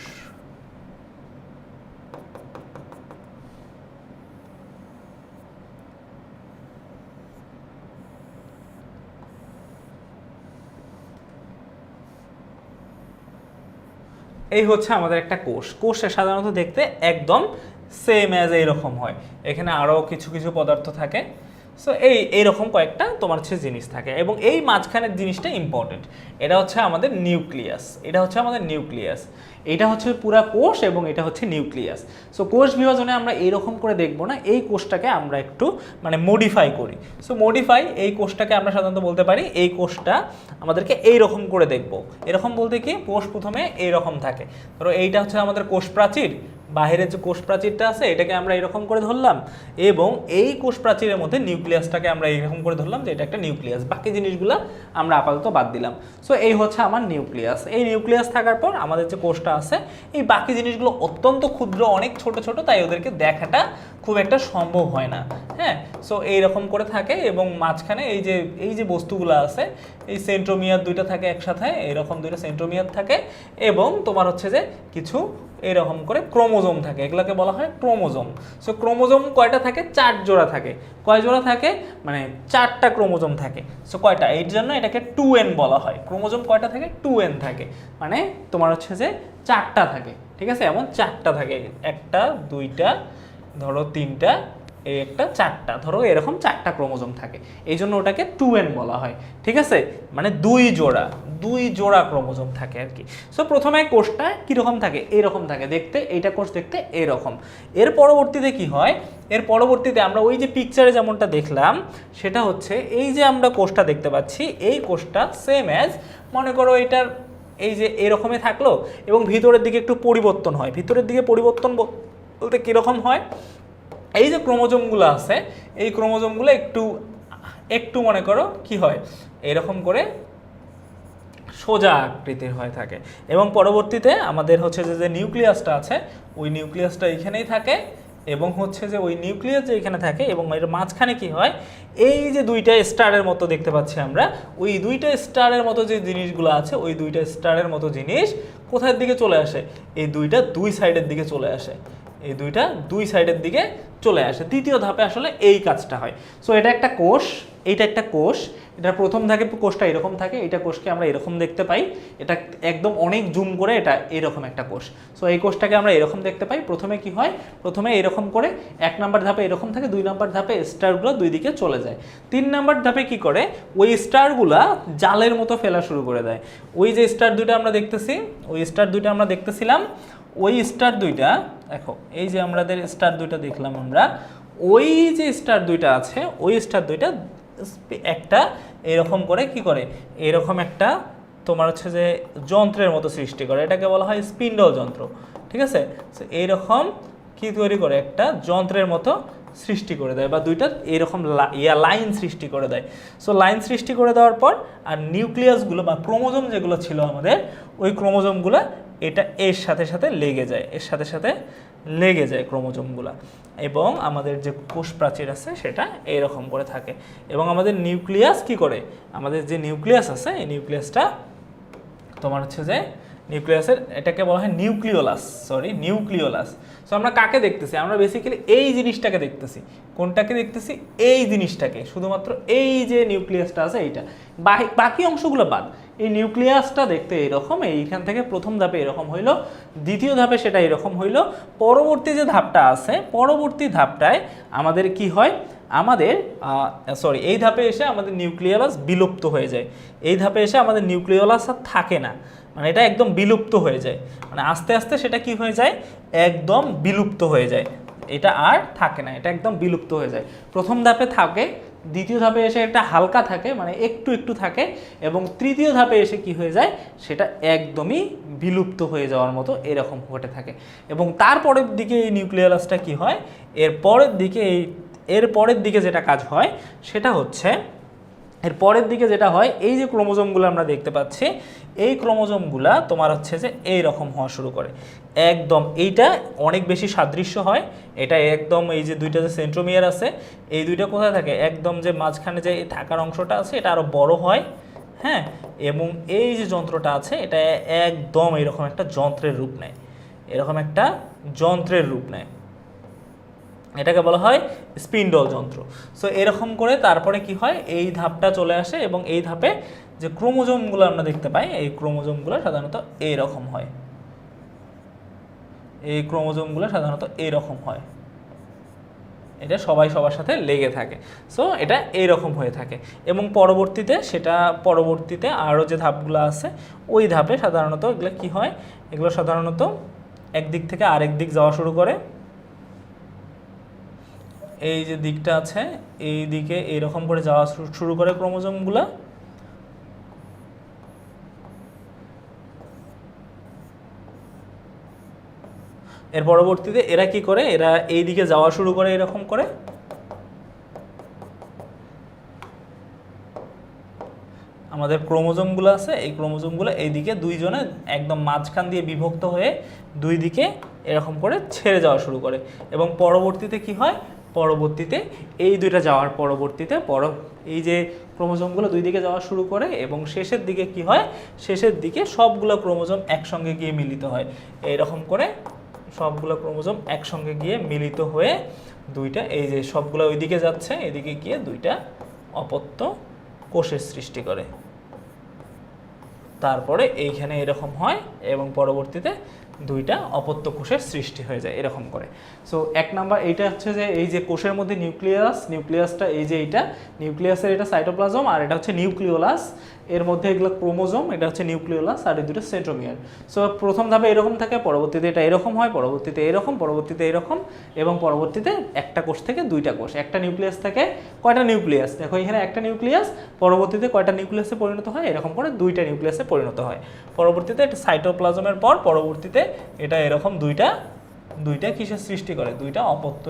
এই হচ্ছে আমাদের একটা কোষ। কোষে সাধারণত দেখতে একদম সেম অ্যাজ এইরকম হয়। এখানে আরও কিছু কিছু পদার্থ থাকে। সো এইরকম কয়েকটা তোমার হচ্ছে জিনিস থাকে এবং এই মাঝখানের জিনিসটা ইম্পর্টেন্ট। এটা হচ্ছে আমাদের নিউক্লিয়াস, এটা হচ্ছে আমাদের নিউক্লিয়াস, এটা হচ্ছে পুরা কোষ এবং এটা হচ্ছে নিউক্লিয়াস। সো কোষ বিভাজনে আমরা এইরকম করে দেখবো না, এই কোষটাকে আমরা একটু মানে মডিফাই করি। সো মডিফাই, এই কোষটাকে আমরা সাধারণত বলতে পারি এই কোষটা আমাদেরকে এইরকম করে দেখবো। এরকম বলতে কি, কোষ প্রথমে এইরকম থাকে, ধরো এইটা হচ্ছে আমাদের কোষ প্রাচীর, বাহিরের যে কোষ প্রাচীরটা আছে এটাকে আমরা এরকম করে ধরলাম এবং এই কোষ প্রাচীরের মধ্যে নিউক্লিয়াসটাকে আমরা এরকম করে ধরলাম যে এটা একটা নিউক্লিয়াস, বাকি জিনিসগুলো আমরা আপাতত বাদ দিলাম। সো এই হচ্ছে আমার নিউক্লিয়াস। এই নিউক্লিয়াস থাকার পর আমাদের যে কোষটা আছে, এই বাকি জিনিসগুলো অত্যন্ত ক্ষুদ্র, অনেক ছোট ছোট, তাই ওদেরকে দেখাটা খুব একটা সম্ভব হয় না। হ্যাঁ, সো এইরকম করে থাকে এবং মাঝখানে এই যে বস্তুগুলো আছে, এই সেন্ট্রোমিয়ার দুইটা থাকে একসাথে, এরকম দুইটা সেন্ট্রোমিয়ার থাকে এবং তোমার হচ্ছে যে কিছু এরকম করে ক্রোমোজোম থাকে, এগুলোকে বলা হয় ক্রোমোজোম। সো ক্রোমোজোম কয়টা থাকে, 4 জোড়া থাকে। কয় জোড়া থাকে, মানে 4টা ক্রোমোজোম থাকে। সো কয়টা, এর জন্য এটাকে 2n বলা হয়। ক্রোমোজোম কয়টা থাকে, 2n থাকে, মানে তোমার হচ্ছে যে 4টা থাকে। ঠিক আছে, এমন 4টা থাকে, একটা দুইটা ধরো তিনটা, এই একটা 4টা, ধরো এরকম 4টা ক্রোমোজোম থাকে, এই জন্য ওটাকে 2n বলা হয়। ঠিক আছে, মানে দুই জোড়া ক্রোমোজোম থাকে আর কি। সো প্রথমে কোষটা কীরকম থাকে, এইরকম থাকে দেখতে, এইটা কোষ দেখতে এইরকম। এর পরবর্তীতে কি হয়, এর পরবর্তীতে আমরা ওই যে পিকচারে যেমনটা দেখলাম, সেটা হচ্ছে এই যে আমরা কোষটা দেখতে পাচ্ছি, এই কোষটা সেম অ্যাজ মনে করো এটার এই যে এরকমই থাকলো এবং ভিতরের দিকে একটু পরিবর্তন হয়। ভিতরের দিকে পরিবর্তন বলতে কীরকম হয়, এই যে ক্রোমোজোমগুলো আছে, এই ক্রোমোজোমগুলো একটু মনে করো কি হয়, এরকম করে সোজা আকৃতির হয়ে থাকে এবং পরবর্তীতে আমাদের হচ্ছে যে নিউক্লিয়াসটা আছে, ওই নিউক্লিয়াসটা এখানেই থাকে এবং হচ্ছে যে ওই নিউক্লিয়াস যে এখানে থাকে এবং এর মাঝখানে কি হয়, এই যে দুইটা স্টারের মতো দেখতে পাচ্ছি আমরা, ওই দুইটা স্টারের মতো যে জিনিসগুলো আছে, ওই দুইটা স্টারের মতো জিনিস কোথার দিকে চলে আসে, এই দুই সাইডের দিকে চলে আসে, এই দুই সাইডের দিকে চলে আসে। দ্বিতীয় ধাপে আসলে এই কাজটা হয়। সো এটা একটা কোষ, এইটা একটা কোষ, এটার প্রথম ধাপে কোষটা এরকম থাকে, এটা কোষকে আমরা এরকম দেখতে পাই, এটা একদম অনেক জুম করে এটা এরকম একটা কোষ। সো এই কোষটাকে আমরা এরকম দেখতে পাই। প্রথমে কি হয়, প্রথমে এরকম করে 1 নাম্বার ধাপে এরকম থাকে, 2 নাম্বার ধাপে স্টারগুলো দুই দিকে চলে যায়, 3 নাম্বার ধাপে কি করে, ওই স্টারগুলা জালের মতো ফেলা শুরু করে দেয়। ওই যে স্টার দুইটা আমরা দেখতেছি, ওই স্টার দুইটা আমরা দেখতেছিলাম, ওই স্টার দুইটা দেখো, এই যে আমাদের স্টার দুইটা দেখলাম আমরা, ওই যে স্টার দুইটা আছে, ওই স্টার দুইটা একটা এরকম করে কি করে, এরকম একটা তোমার হচ্ছে যে যন্ত্রের মতো সৃষ্টি করে, এটাকে বলা হয় স্পিন্ডল যন্ত্র। ঠিক আছে, এইরকম কি তৈরি করে, একটা যন্ত্রের মতো সৃষ্টি করে দেয় বা দুইটা এরকম লাইন সৃষ্টি করে দেয়। সো লাইন সৃষ্টি করে দেওয়ার পর আর নিউক্লিয়াসগুলো বা ক্রোমোজোম যেগুলো ছিল আমাদের, ওই ক্রোমোজোমগুলো এটা এর সাথে সাথে লেগে যায়, এর সাথে সাথে লেগে যায় ক্রোমোজোমগুলো এবং আমাদের যে কোষ প্রাচীর আছে সেটা এইরকম করে থাকে এবং আমাদের নিউক্লিয়াস কি করে, আমাদের যে নিউক্লিয়াস আছে এই নিউক্লিয়াসটা তোমার হচ্ছে যে নিউক্লিয়াসের, এটাকে বলা হয় নিউক্লিওলাস। সো আমরা কাকে দেখতেছি, আমরা বেসিক্যালি এই জিনিসটাকে দেখতেছি। কোনটাকে দেখতেছি, এই জিনিসটাকে, শুধুমাত্র এই যে নিউক্লিয়াসটা আছে এইটা, বাকি অংশগুলো বাদ, এই নিউক্লিয়াসটা দেখতে এরকম, এইখান থেকে প্রথম ধাপে এরকম হইলো, দ্বিতীয় ধাপে সেটা এরকম হইলো, পরবর্তী যে ধাপটা আছে পরবর্তী ধাপটায় আমাদের কি হয়, আমাদের এই ধাপে এসে আমাদের নিউক্লিয়াস বিলুপ্ত হয়ে যায়। এই ধাপে এসে আমাদের নিউক্লিয়াস আর থাকে না, মানে এটা একদম বিলুপ্ত হয়ে যায়, মানে আস্তে আস্তে সেটা কি হয়ে যায়, একদম বিলুপ্ত হয়ে যায়, এটা আর থাকে না, এটা একদম বিলুপ্ত হয়ে যায়। প্রথম ধাপে থাকে, দ্বিতীয় ধাপে এসে একটা হালকা থাকে, মানে একটু একটু থাকে, এবং তৃতীয় ধাপে এসে কি হয়ে যায়, সেটা একদমই বিলুপ্ত হয়ে যাওয়ার মতো এরকম ঘটে থাকে। এবং তারপরের দিকে এই নিউক্লিয়াসটা কি হয়, এর পরের দিকে যেটা কাজ হয় সেটা হচ্ছে, এর পরের দিকে যেটা হয়, এই যে ক্রোমোজোমগুলো আমরা দেখতে পাচ্ছি, এই ক্রোমোজোমগুলা তোমার হচ্ছে যে এই রকম হওয়া শুরু করে, একদম এইটা অনেক বেশি সাদৃশ্য হয়, এটা একদম এই যে দুইটা যে সেন্ট্রোমিয়ার আছে, এই দুইটা কোথায় থাকে, একদম যে মাঝখানে যে থাকার অংশটা আছে এটা আরও বড় হয়, হ্যাঁ, এবং এই যে যন্ত্রটা আছে এটা একদম এরকম একটা যন্ত্রের রূপ নেয়, এরকম একটা যন্ত্রের রূপ নেয়, এটাকে বলা হয় স্পিন্ডল যন্ত্র। সো এরকম করে তারপরে কি হয়, এই ধাপটা চলে আসে, এবং এই ধাপে যে ক্রোমোজোমগুলো আমরা দেখতে পাই, এই ক্রোমোজোমগুলো সাধারণত এইরকম হয়, এই ক্রোমোজোমগুলো সাধারণত এইরকম হয়, এটা সবাই সবার সাথে লেগে থাকে। সো এটা এইরকম হয়ে থাকে, এবং পরবর্তীতে আরও যে ধাপগুলো আছে ওই ধাপে সাধারণত এগুলো কি হয়, এগুলো সাধারণত একদিক থেকে আরেক দিক যাওয়া শুরু করে, এই যে দিকটা আছে এই দিকে এইরকম করে যাওয়া শুরু করে ক্রোমোজোমগুলো, এর পরবর্তীতে এরা কি করে, এরা এই দিকে যাওয়া শুরু করে এরকম করে, আমাদের ক্রোমোজোমগুলো আছে এই ক্রোমোজোমগুলো এইদিকে দুইজনে একদম মাঝখান দিয়ে বিভক্ত হয়ে দুই দিকে এরকম করে ছেড়ে যাওয়া শুরু করে, এবং পরবর্তীতে কি হয়, পরবর্তীতে এই দুইটা যাওয়ার পরবর্তীতে এই যে ক্রোমোজোমগুলো দুই দিকে যাওয়া শুরু করে, এবং শেষের দিকে কি হয়, শেষের দিকে সবগুলো ক্রোমোজোম একসঙ্গে গিয়ে মিলিত হয়, এইরকম করে সবগুলো ক্রোমোজোম একসঙ্গে গিয়ে মিলিত হয়ে দুইটা, এই যে সবগুলো ওইদিকে যাচ্ছে, এদিকে গিয়ে দুইটা অপত্য কোষের সৃষ্টি করে, তারপরে এইখানে এরকম হয়, এবং পরবর্তীতে দুইটা অপত্য কোষের সৃষ্টি হয়ে যায় এরকম করে। সো এক নাম্বার এইটা হচ্ছে যে এই যে কোষের মধ্যে নিউক্লিয়াসটা এই যে এইটা নিউক্লিয়াসের, এটা সাইটোপ্লাজম, আর এটা হচ্ছে নিউক্লিওলাস, এর মধ্যে এগুলো ক্রোমোজোম, এটা হচ্ছে নিউক্লিওলাস, আর এই দুটো সেন্ট্রোমিয়ার। সো প্রথম ধাপে এরকম থাকে, পরবর্তীতে এটা এরকম হয়, পরবর্তীতে এরকম, পরবর্তীতে এরকম, এবং পরবর্তীতে একটা কোষ থেকে দুইটা কোষ, একটা নিউক্লিয়াস থেকে কয়টা নিউক্লিয়াস, দেখো এখানে একটা নিউক্লিয়াস, পরবর্তীতে কয়টা নিউক্লিয়াসে পরিণত হয়, এরকম করে দুইটা নিউক্লিয়াসে পরিণত হয়, পরবর্তীতে এটা সাইটোপ্লাজমের পর পরবর্তীতে এটা এরকম দুইটা কিসের সৃষ্টি করে, দুইটা অপত্য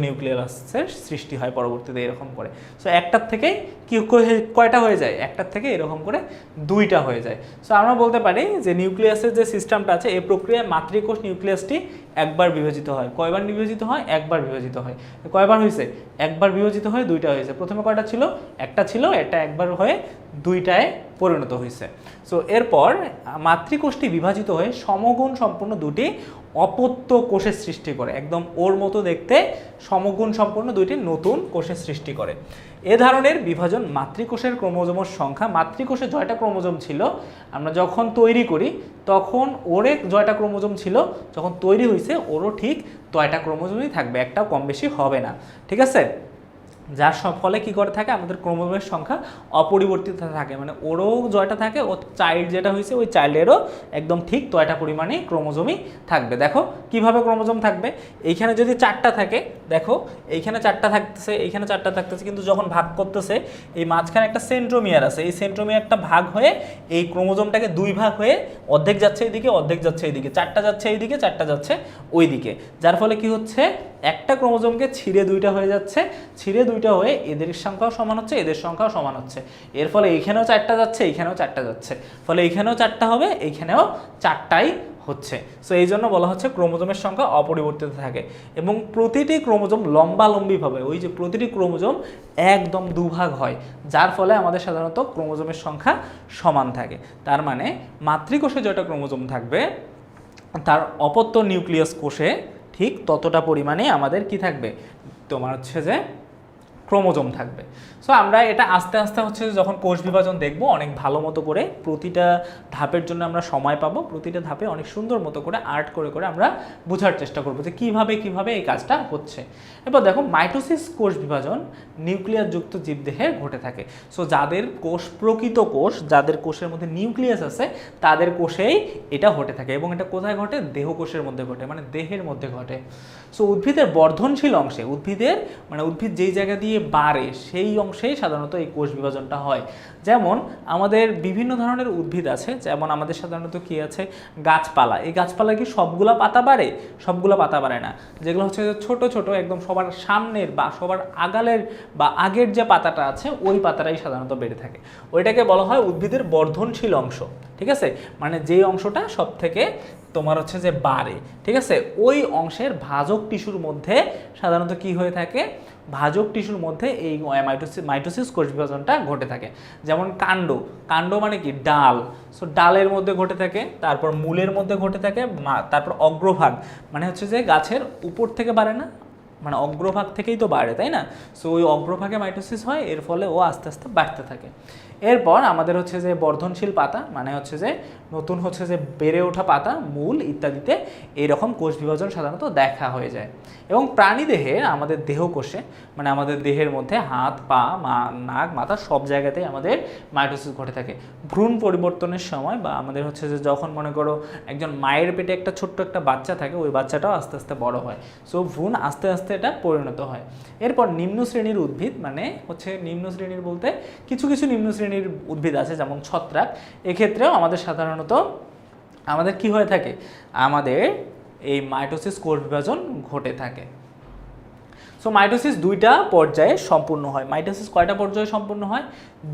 নিউক্লিয়াসের সৃষ্টি হয় পরবর্তীতে এরকম করে। সো একটার থেকে কি কয়টা হয়ে যায়, একটার থেকে এরকম করে দুইটা হয়ে যায়। সো আমরা বলতে পারি যে নিউক্লিয়াসের যে সিস্টেমটা আছে এই প্রক্রিয়ায় মাতৃকোষ নিউক্লিয়াসটি একবার বিভাজিত হয়, কয়বার বিভাজিত হয়, একবার বিভাজিত হয়, কয়বার হয়েছে, একবার বিভাজিত হয়ে দুইটা হয়েছে, প্রথমে কয়টা ছিল, একটা ছিল, এটা একবার হয়ে দুইটায় পরিণত হয়েছে। সো এরপর মাতৃকোষটি বিভাজিত হয়ে সমগুণ সম্পূর্ণ দুটি অপত্য কোষের সৃষ্টি করে, একদম ওর মতো দেখতে সমগুণ সম্পূর্ণ দুইটি নতুন কোষের সৃষ্টি করে। এ ধরনের বিভাজন মাতৃকোষের ক্রোমোজোমের সংখ্যা, মাতৃকোষে জয়টা ক্রোমোজোম ছিল আমরা যখন তৈরি করি তখন ওরে জয়টা ক্রোমোজোম ছিল, যখন তৈরি হয়েছে ওরও ঠিক তয়টা ক্রোমোজোমই থাকবে, একটাও কম বেশি হবে না, ঠিক আছে, যার ফলে কি করে থাকে, আমাদের ক্রোমোজোমের সংখ্যা অপরিবর্তিত থাকে, মানে ওরও জয়টা থাকে, ও চাইল্ড যেটা হয়েছে ওই চাইল্ডেরও একদম ঠিক তয়টা পরিমাণে ক্রোমোজোমই থাকবে। দেখো কিভাবে ক্রোমোজোম থাকবে, এইখানে যদি চারটা থাকে, দেখো এইখানে চারটা থাকতেছে, এইখানে চারটা থাকতেছে, কিন্তু যখন ভাগ করতেছে এই মাঝখানে একটা সেন্ট্রোমিয়ার আছে, এই সেন্ট্রোমিয়ারটা ভাগ হয়ে এই ক্রোমোজোমটাকে দুই ভাগ হয়ে অর্ধেক যাচ্ছে এইদিকে, অর্ধেক যাচ্ছে এইদিকে, চারটা যাচ্ছে এইদিকে, চারটা যাচ্ছে ওইদিকে, যার ফলে কি হচ্ছে, একটা ক্রোমোজোমকে ছিঁড়ে দুইটা হয়ে যাচ্ছে, ছিঁড়ে দুইটা হয়ে এদের সংখ্যাও সমান হচ্ছে, এদের সংখ্যাও সমান হচ্ছে, এর ফলে এইখানেও চারটা যাচ্ছে, এইখানেও চারটা যাচ্ছে, ফলে এইখানেও চারটা হবে, এইখানেও চারটাই হচ্ছে। সো এই জন্য বলা হচ্ছে ক্রোমোজোমের সংখ্যা অপরিবর্তিত থাকে, এবং প্রতিটি ক্রোমোজোম লম্বালম্বিভাবে, ওই যে প্রতিটি ক্রোমোজোম একদম দুভাগ হয়, যার ফলে আমাদের সাধারণত ক্রোমোজোমের সংখ্যা সমান থাকে। তার মানে মাতৃকোষে যেটা ক্রোমোজোম থাকবে তার অপত্য নিউক্লিয়াস কোষে ঠিক ততটা পরিমাণে আমাদের কি থাকবে, তোমার হচ্ছে যে ক্রোমোজোম থাকবে। সো আমরা এটা আস্তে আস্তে হচ্ছে যখন কোষ বিভাজন দেখব অনেক ভালো মতো করে, প্রতিটা ধাপের জন্য আমরা সময় পাবো, প্রতিটা ধাপে অনেক সুন্দর মতো করে আর্ট করে করে আমরা বোঝার চেষ্টা করবো যে কীভাবে এই কাজটা হচ্ছে। এবার দেখো মাইটোসিস কোষ বিভাজন নিউক্লিয়াসযুক্ত জীবদেহে ঘটে থাকে। সো যাদের কোষ প্রকৃত কোষ, যাদের কোষের মধ্যে নিউক্লিয়াস আছে তাদের কোষেই এটা ঘটে থাকে। এবং এটা কোথায় ঘটে? দেহকোষের মধ্যে ঘটে, মানে দেহের মধ্যে ঘটে। সো উদ্ভিদের বর্ধনশীল অংশে, উদ্ভিদের মানে উদ্ভিদ যেই জায়গা দিয়ে বাড়ে সেই অংশেই সাধারণত এই কোষ বিভাজনটা হয়। যেমন আমাদের বিভিন্ন ধরনের উদ্ভিদ আছে, যেমন আমাদের সাধারণত কি আছে, গাছপালা। এই গাছপালা কি সবগুলা পাতা বাড়ে? সবগুলা পাতা বাড়ে না। যেগুলো হচ্ছে ছোট ছোট একদম সবার সামনের বা সবার আগালের বা আগের যে পাতাটা আছে ওই পাতাটাই সাধারণত বেড়ে থাকে, ওইটাকে বলা হয় উদ্ভিদের বর্ধনশীল অংশ। ঠিক আছে, মানে যেই অংশটা সব থেকে তোমার হচ্ছে যে বাড়ে, ঠিক আছে, ওই অংশের ভাজক টিস্যুর মধ্যে সাধারণত কি হয়ে থাকে, ভাজক টিস্যুর মধ্যে এই মাইটোসিস কোষ বিভাজনটা ঘটে থাকে। যেমন কাণ্ড মানে কি, ডাল। সো ডালের মধ্যে ঘটে থাকে, তারপর মূলের মধ্যে ঘটে থাকে, তারপর অগ্রভাগ মানে হচ্ছে যে গাছের উপর থেকে বাড়ে না, মানে অগ্রভাগ থেকেই তো বাড়ে, তাই না? সো ওই অগ্রভাগে মাইটোসিস হয়, এর ফলে ও আস্তে আস্তে বাড়তে থাকে। এরপর আমাদের হচ্ছে যে বর্ধনশীল পাতা, মানে হচ্ছে যে নতুন হচ্ছে যে বেড়ে ওঠা পাতা, মূল ইত্যাদিতে এইরকম কোষ বিভাজন সাধারণত দেখা হয়ে যায়। এবং প্রাণীদেহে আমাদের দেহকোষে, মানে আমাদের দেহের মধ্যে হাত, পা, নাক, মাথা সব জায়গাতেই আমাদের মাইটোসিস ঘটে থাকে। ভ্রূণ পরিবর্তনের সময় বা আমাদের হচ্ছে যে যখন মনে করো একজন মায়ের পেটে একটা ছোট্ট একটা বাচ্চা থাকে, ওই বাচ্চাটাও আস্তে আস্তে বড় হয়। সো ভ্রূণ আস্তে আস্তে এটা পরিণত হয়। এরপর নিম্ন শ্রেণীর উদ্ভিদ, মানে হচ্ছে নিম্ন শ্রেণীর বলতে কিছু কিছু নিম্ন শ্রেণীর উদ্ভিদ আছে যেমন ছত্রাক, এক্ষেত্রেও আমাদের সাধারণত আমাদের কি হয়ে থাকে, আমাদের এই মাইটোসিস কোষ বিভাজন ঘটে থাকে। সো মাইটোসিস দুইটা পর্যায়ে সম্পূর্ণ হয়। মাইটোসিস কয়টা পর্যায়ে সম্পূর্ণ হয়?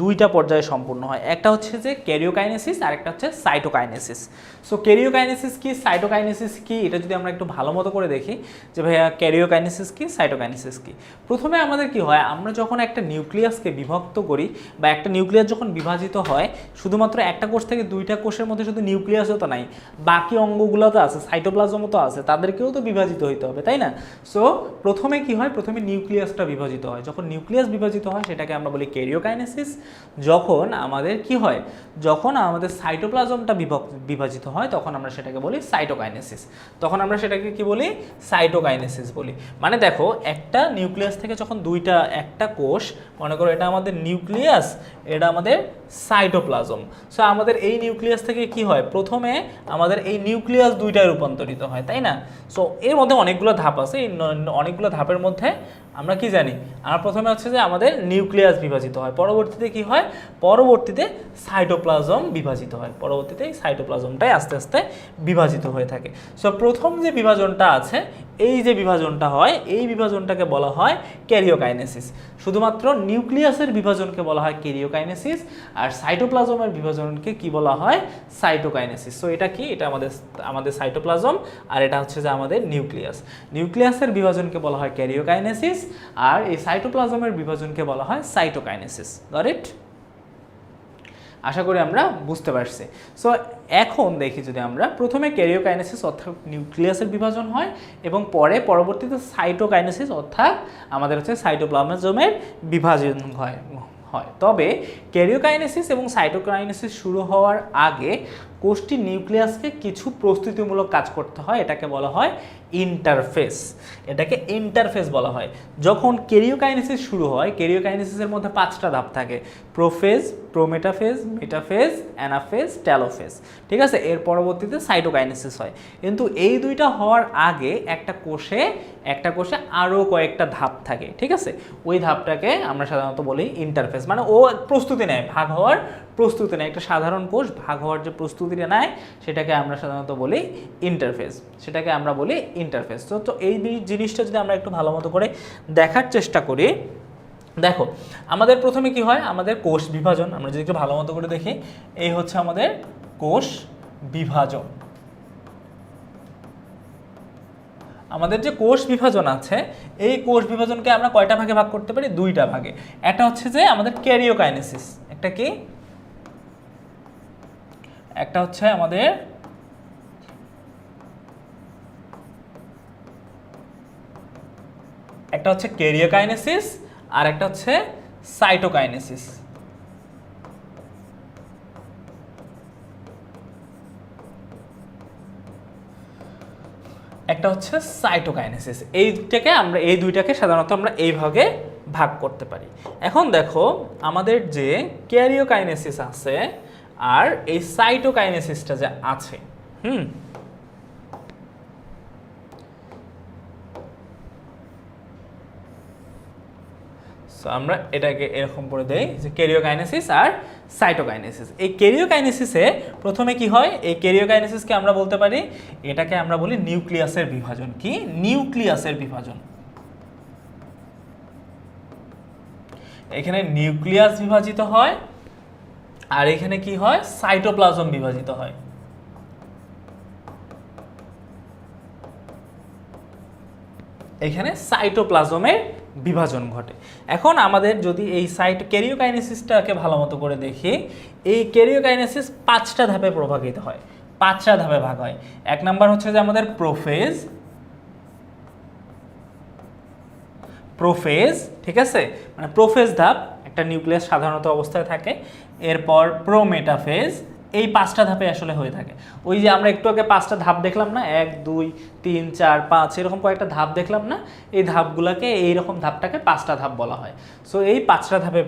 দুইটা পর্যায়ে সম্পূর্ণ হয়। একটা হচ্ছে যে ক্যারিওকাইনেসিস আর একটা হচ্ছে সাইটোকাইনেসিস। সো ক্যারিওকাইনেসিস কি, সাইটোকাইনেসিস কি, এটা যদি আমরা একটু ভালো মতো করে দেখি যে ভাইয়া ক্যারিওকাইনেসিস কি, সাইটোকাইনেসিস কি। প্রথমে আমাদের কি হয়, আমরা যখন একটা নিউক্লিয়াসকে বিভক্ত করি বা একটা নিউক্লিয়াস যখন বিভাজিত হয়, শুধুমাত্র একটা কোষ থেকে দুইটা কোষের মধ্যে শুধু নিউক্লিয়াসও তো নাই, বাকি অঙ্গগুলো তো আছে, সাইটোপ্লাজমও তো আছে, তাদেরকেও তো বিভাজিত হইতে হবে, তাই না? সো প্রথমে কি হয়, প্রথমে নিউক্লিয়াসটা বিভাজিত হয়। যখন নিউক্লিয়াস বিভাজিত হয় সেটাকে আমরা বলি ক্যারিওকাইনেসিস। যখন আমাদের কি হয়, যখন আমাদের সাইটোপ্লাজমটা বিভাজিত হয় তখন আমরা সেটাকে বলি সাইটোকাইনেসিস। তখন আমরা সেটাকে কি বলি, সাইটোকাইনেসিস বলি। মানে দেখো একটা নিউক্লিয়াস থেকে যখন একটা কোষ, মনে করো এটা আমাদের নিউক্লিয়াস, এটা আমাদের সাইটোপ্লাজম। সো আমাদের এই নিউক্লিয়াস থেকে কি হয়, প্রথমে আমাদের এই নিউক্লিয়াস দুইটায় রূপান্তরিত হয়, তাই না? সো এর মধ্যে অনেকগুলো ধাপ আছে, এই অনেকগুলো ধাপের মধ্যে আমরা কি জানি, আমরা প্রথমে হচ্ছে যে আমাদের নিউক্লিয়াস বিভাজিত হয়, পরবর্তীতে কি হয়, পরবর্তীতে সাইটোপ্লাজম বিভাজিত হয়, পরবর্তীতে এই সাইটোপ্লাজমটাই আস্তে আস্তে বিভাজিত হয়ে থাকে। সো প্রথম যে বিভাজনটা আছে, এই যে বিভাজনটা হয়, এই বিভাজনটাকে বলা হয় ক্যারিওকাইনেসিস। শুধুমাত্র নিউক্লিয়াসের বিভাজনকে বলা হয় ক্যারিওকাইনেসিস, আর সাইটোপ্লাজমের বিভাজনকে কি বলা হয়, সাইটোকাইনেসিস। সো এটা কি, এটা আমাদের সাইটোপ্লাজম, আর এটা হচ্ছে যে আমাদের নিউক্লিয়াসের বিভাজনকে বলা হয় ক্যারিওকাইনেসিস, আর এই সাইটোপ্লাজমের বিভাজনকে বলা হয় সাইটোকাইনেসিস। Got it? আশা করি আমরা বুঝতে পারছি। সো এখন দেখি, যদি আমরা প্রথমে ক্যারিওকাইনেসিস অর্থাৎ নিউক্লিয়াসের বিভাজন হয় এবং পরবর্তীতে সাইটোকাইনেসিস অর্থাৎ আমাদের হচ্ছে সাইটোপ্লাজমের বিভাজন হয়। তবে ক্যারিওকাইনেসিস এবং সাইটোকাইনেসিস শুরু হওয়ার আগে কোষটি নিউক্লিয়াসকে কিছু প্রস্তুতিমূলক কাজ করতে হয়, এটাকে বলা হয় ইন্টারফেস। এটাকে ইন্টারফেস বলা হয়। যখন ক্যারিওকাইনেসিস শুরু হয়, ক্যারিওকাইনেসিসের মধ্যে 5টা ধাপ থাকে, prophase, prometaphase, metaphase, anaphase, telophase. ঠিক আছে, এর পরবর্তীতে সাইটোকাইনেসিস হয়। কিন্তু এই দুইটা হওয়ার আগে একটা কোষে আরও কয়েকটা ধাপ থাকে। ঠিক আছে, ওই ধাপটাকে আমরা সাধারণত বলি ইন্টারফেস। মানে ও প্রস্তুতি নেয়, ভাগ হওয়ার প্রস্তুতি নেয়। একটা সাধারণ কোষ ভাগ হওয়ার যে প্রস্তুতিটা নেয় সেটাকে আমরা সাধারণত বলি ইন্টারফেস। তো এই জিনিসটা যদি আমরা একটু ভালো মতো করে দেখার চেষ্টা করি, দেখো আমাদের প্রথমে কি হয়, আমাদের কোষ বিভাজন আমরা যদি একটু ভালো মতো করে দেখি, এই হচ্ছে আমাদের কোষ বিভাজন। আমাদের যে কোষ বিভাজন আছে, এই কোষ বিভাজনকে আমরা কয়টা ভাগে ভাগ করতে পারি, 2টা ভাগে। একটা হচ্ছে যে আমাদের ক্যারিওকাইনেসিস, একটা হচ্ছে আমাদের ক্যারিওকাইনেসিস, আর একটা হচ্ছে সাইটোকাইনেসিস। একটা হচ্ছে সাইটোকাইনেসিস। এই দুইটাকে সাধারণত আমরা এই ভাগে ভাগ করতে পারি। এখন দেখো আমাদের যে ক্যারিওকাইনেসিস আছে আর এই সাইটোকাইনেসিসটা যে আছে, সো আমরা এটাকে এরকম করে দেই যে ক্যারিওকাইনেসিস আর সাইটোকাইনেসিস। এই ক্যারিওকাইনেসিসে প্রথমে কি হয়, এই ক্যারিওকাইনেসিসকে আমরা বলতে পারি, এটাকে আমরা বলি নিউক্লিয়াসের বিভাজন। কি? নিউক্লিয়াসের বিভাজন। এখানে নিউক্লিয়াস বিভাজিত হয় আর এখানে কি হয়, সাইটোপ্লাজম বিভাজিত হয়। এখানে সাইটোপ্লাজমের বিভাজন ঘটে। এখন আমাদের যদি এই ক্যারিওকাইনেসিসটাকে ভালো মতো করে দেখি, এই ক্যারিওকাইনেসিস 5টা ধাপে প্রভাবিত হয়, 5টা ধাপে ভাগ হয়। এক নাম্বার হচ্ছে যে আমাদের প্রোফেজ, ঠিক আছে, মানে প্রোফেজ ধাপ, একটা নিউক্লিয়াস সাধারণত অবস্থায় থাকে। এরপর প্রোমেটাফেজ, এই 5টা ধাপে আসলে হয়ে থাকে। ওই যে আমরা একটু আগে 5টা ধাপ দেখলাম না, 1 2 3 4 5 এরকম কয়েকটা ধাপ দেখলাম না, এই ধাপগুলোকে এইরকম ধাপটাকে 5টা ধাপ বলা হয়। সো এই 5টা ধাপে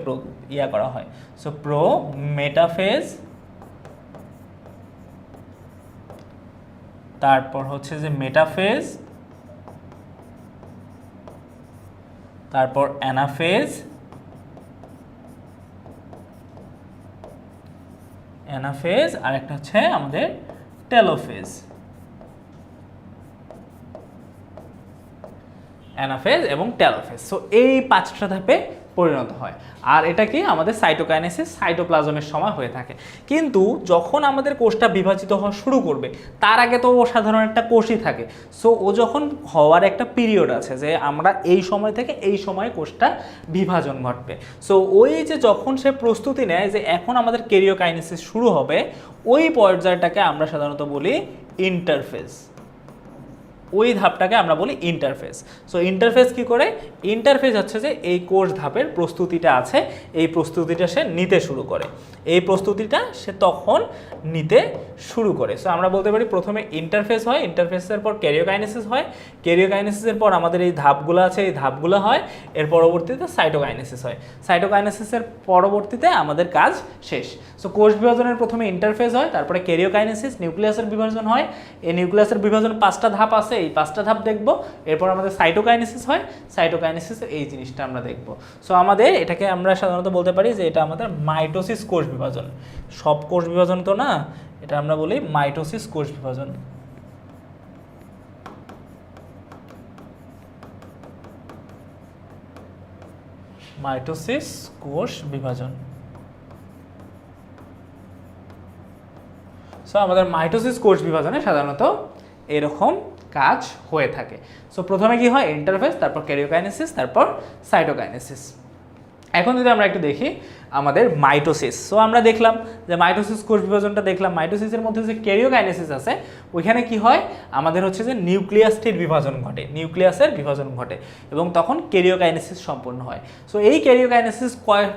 করা হয়। সো প্রোমেটাফেজ, তারপর হচ্ছে যে মেটাফেজ, তারপর অ্যানাফেজ, আর একটা হচ্ছে আমাদের টেলোফেজ। অ্যানাফেজ এবং টেলোফেজ। সো এই 5টা ধাপে পরিণত হয়। আর এটা কি আমাদের সাইটোকাইনেসিস, সাইটোপ্লাজমের সময় হয়ে থাকে। কিন্তু যখন আমাদের কোষটা বিভাজিত হওয়া শুরু করবে, তার আগে তো ও সাধারণ একটা কোষই থাকে। সো ও যখন হওয়ার একটা পিরিয়ড আছে যে আমরা এই সময় থেকে এই সময়ে কোষটা বিভাজন ঘটবে। সো ওই যে যখন সে প্রস্তুতি নেয় যে এখন আমাদের ক্যারিওকাইনেসিস শুরু হবে, ওই পর্যায়টাকে আমরা সাধারণত বলি ইন্টারফেজ। ওই ধাপটাকে আমরা বলি ইন্টারফেজ। সো ইন্টারফেজ কি করে? ইন্টারফেজ হচ্ছে যে এই কোষ ধাপের প্রস্তুতিটা আছে, এই প্রস্তুতিটা সে নিতে শুরু করে, এই প্রস্তুতিটা সে তখন নিতে শুরু করে। সো আমরা বলতে পারি প্রথমে ইন্টারফেজ হয়, ইন্টারফেসের পর ক্যারিওকাইনেসিস হয়, ক্যারিওকাইনেসিসের পর আমাদের এই ধাপগুলো আছে, এই ধাপগুলো হয়, এর পরবর্তীতে সাইটোকাইনেসিস হয়, সাইটোকাইনেসিসের পরবর্তীতে আমাদের কাজ শেষ। সো কোষ বিভাজনের প্রথমে ইন্টারফেজ হয়, তারপরে ক্যারিওকাইনেসিস, নিউক্লিয়াসের বিভাজন হয়। এই নিউক্লিয়াসের বিভাজন 5টা ধাপ আছে, এই 5টা ধাপ দেখব। এরপর আমাদের সাইটোকাইনেসিস হয়, সাইটোকাইনেসিসের এই জিনিসটা আমরা দেখব। সো আমাদের এটাকে আমরা সাধারণত বলতে পারি যে এটা আমাদের মাইটোসিস কোষ বিভাজন। সব কোষ বিভাজন তো না, এটা আমরা বলি মাইটোসিস কোষ বিভাজন। মাইটোসিস কোষ বিভাজন। সো আমাদের মাইটোসিস কোষ বিভাজনে সাধারণত এরকম কাজ হয়ে থাকে। সো প্রথমে কি হয়, ইন্টারফেজ, তারপর ক্যারিওকাইনেসিস, তারপর সাইটোকাইনেসিস। এখন যদি আমরা একটু দেখি আমাদের মাইটোসিস। সো আমরা দেখলাম যে মাইটোসিস কোষ বিভাজনটা দেখলাম, মাইটোসিসের মধ্যে যে ক্যারিওকাইনেসিস আছে ওইখানে কি হয়, আমাদের হচ্ছে যে নিউক্লিয়াসটির বিভাজন ঘটে, নিউক্লিয়াসের বিভাজন ঘটে এবং তখন ক্যারিওকাইনেসিস সম্পূর্ণ হয়। সো এই ক্যারিওকাইনেসিস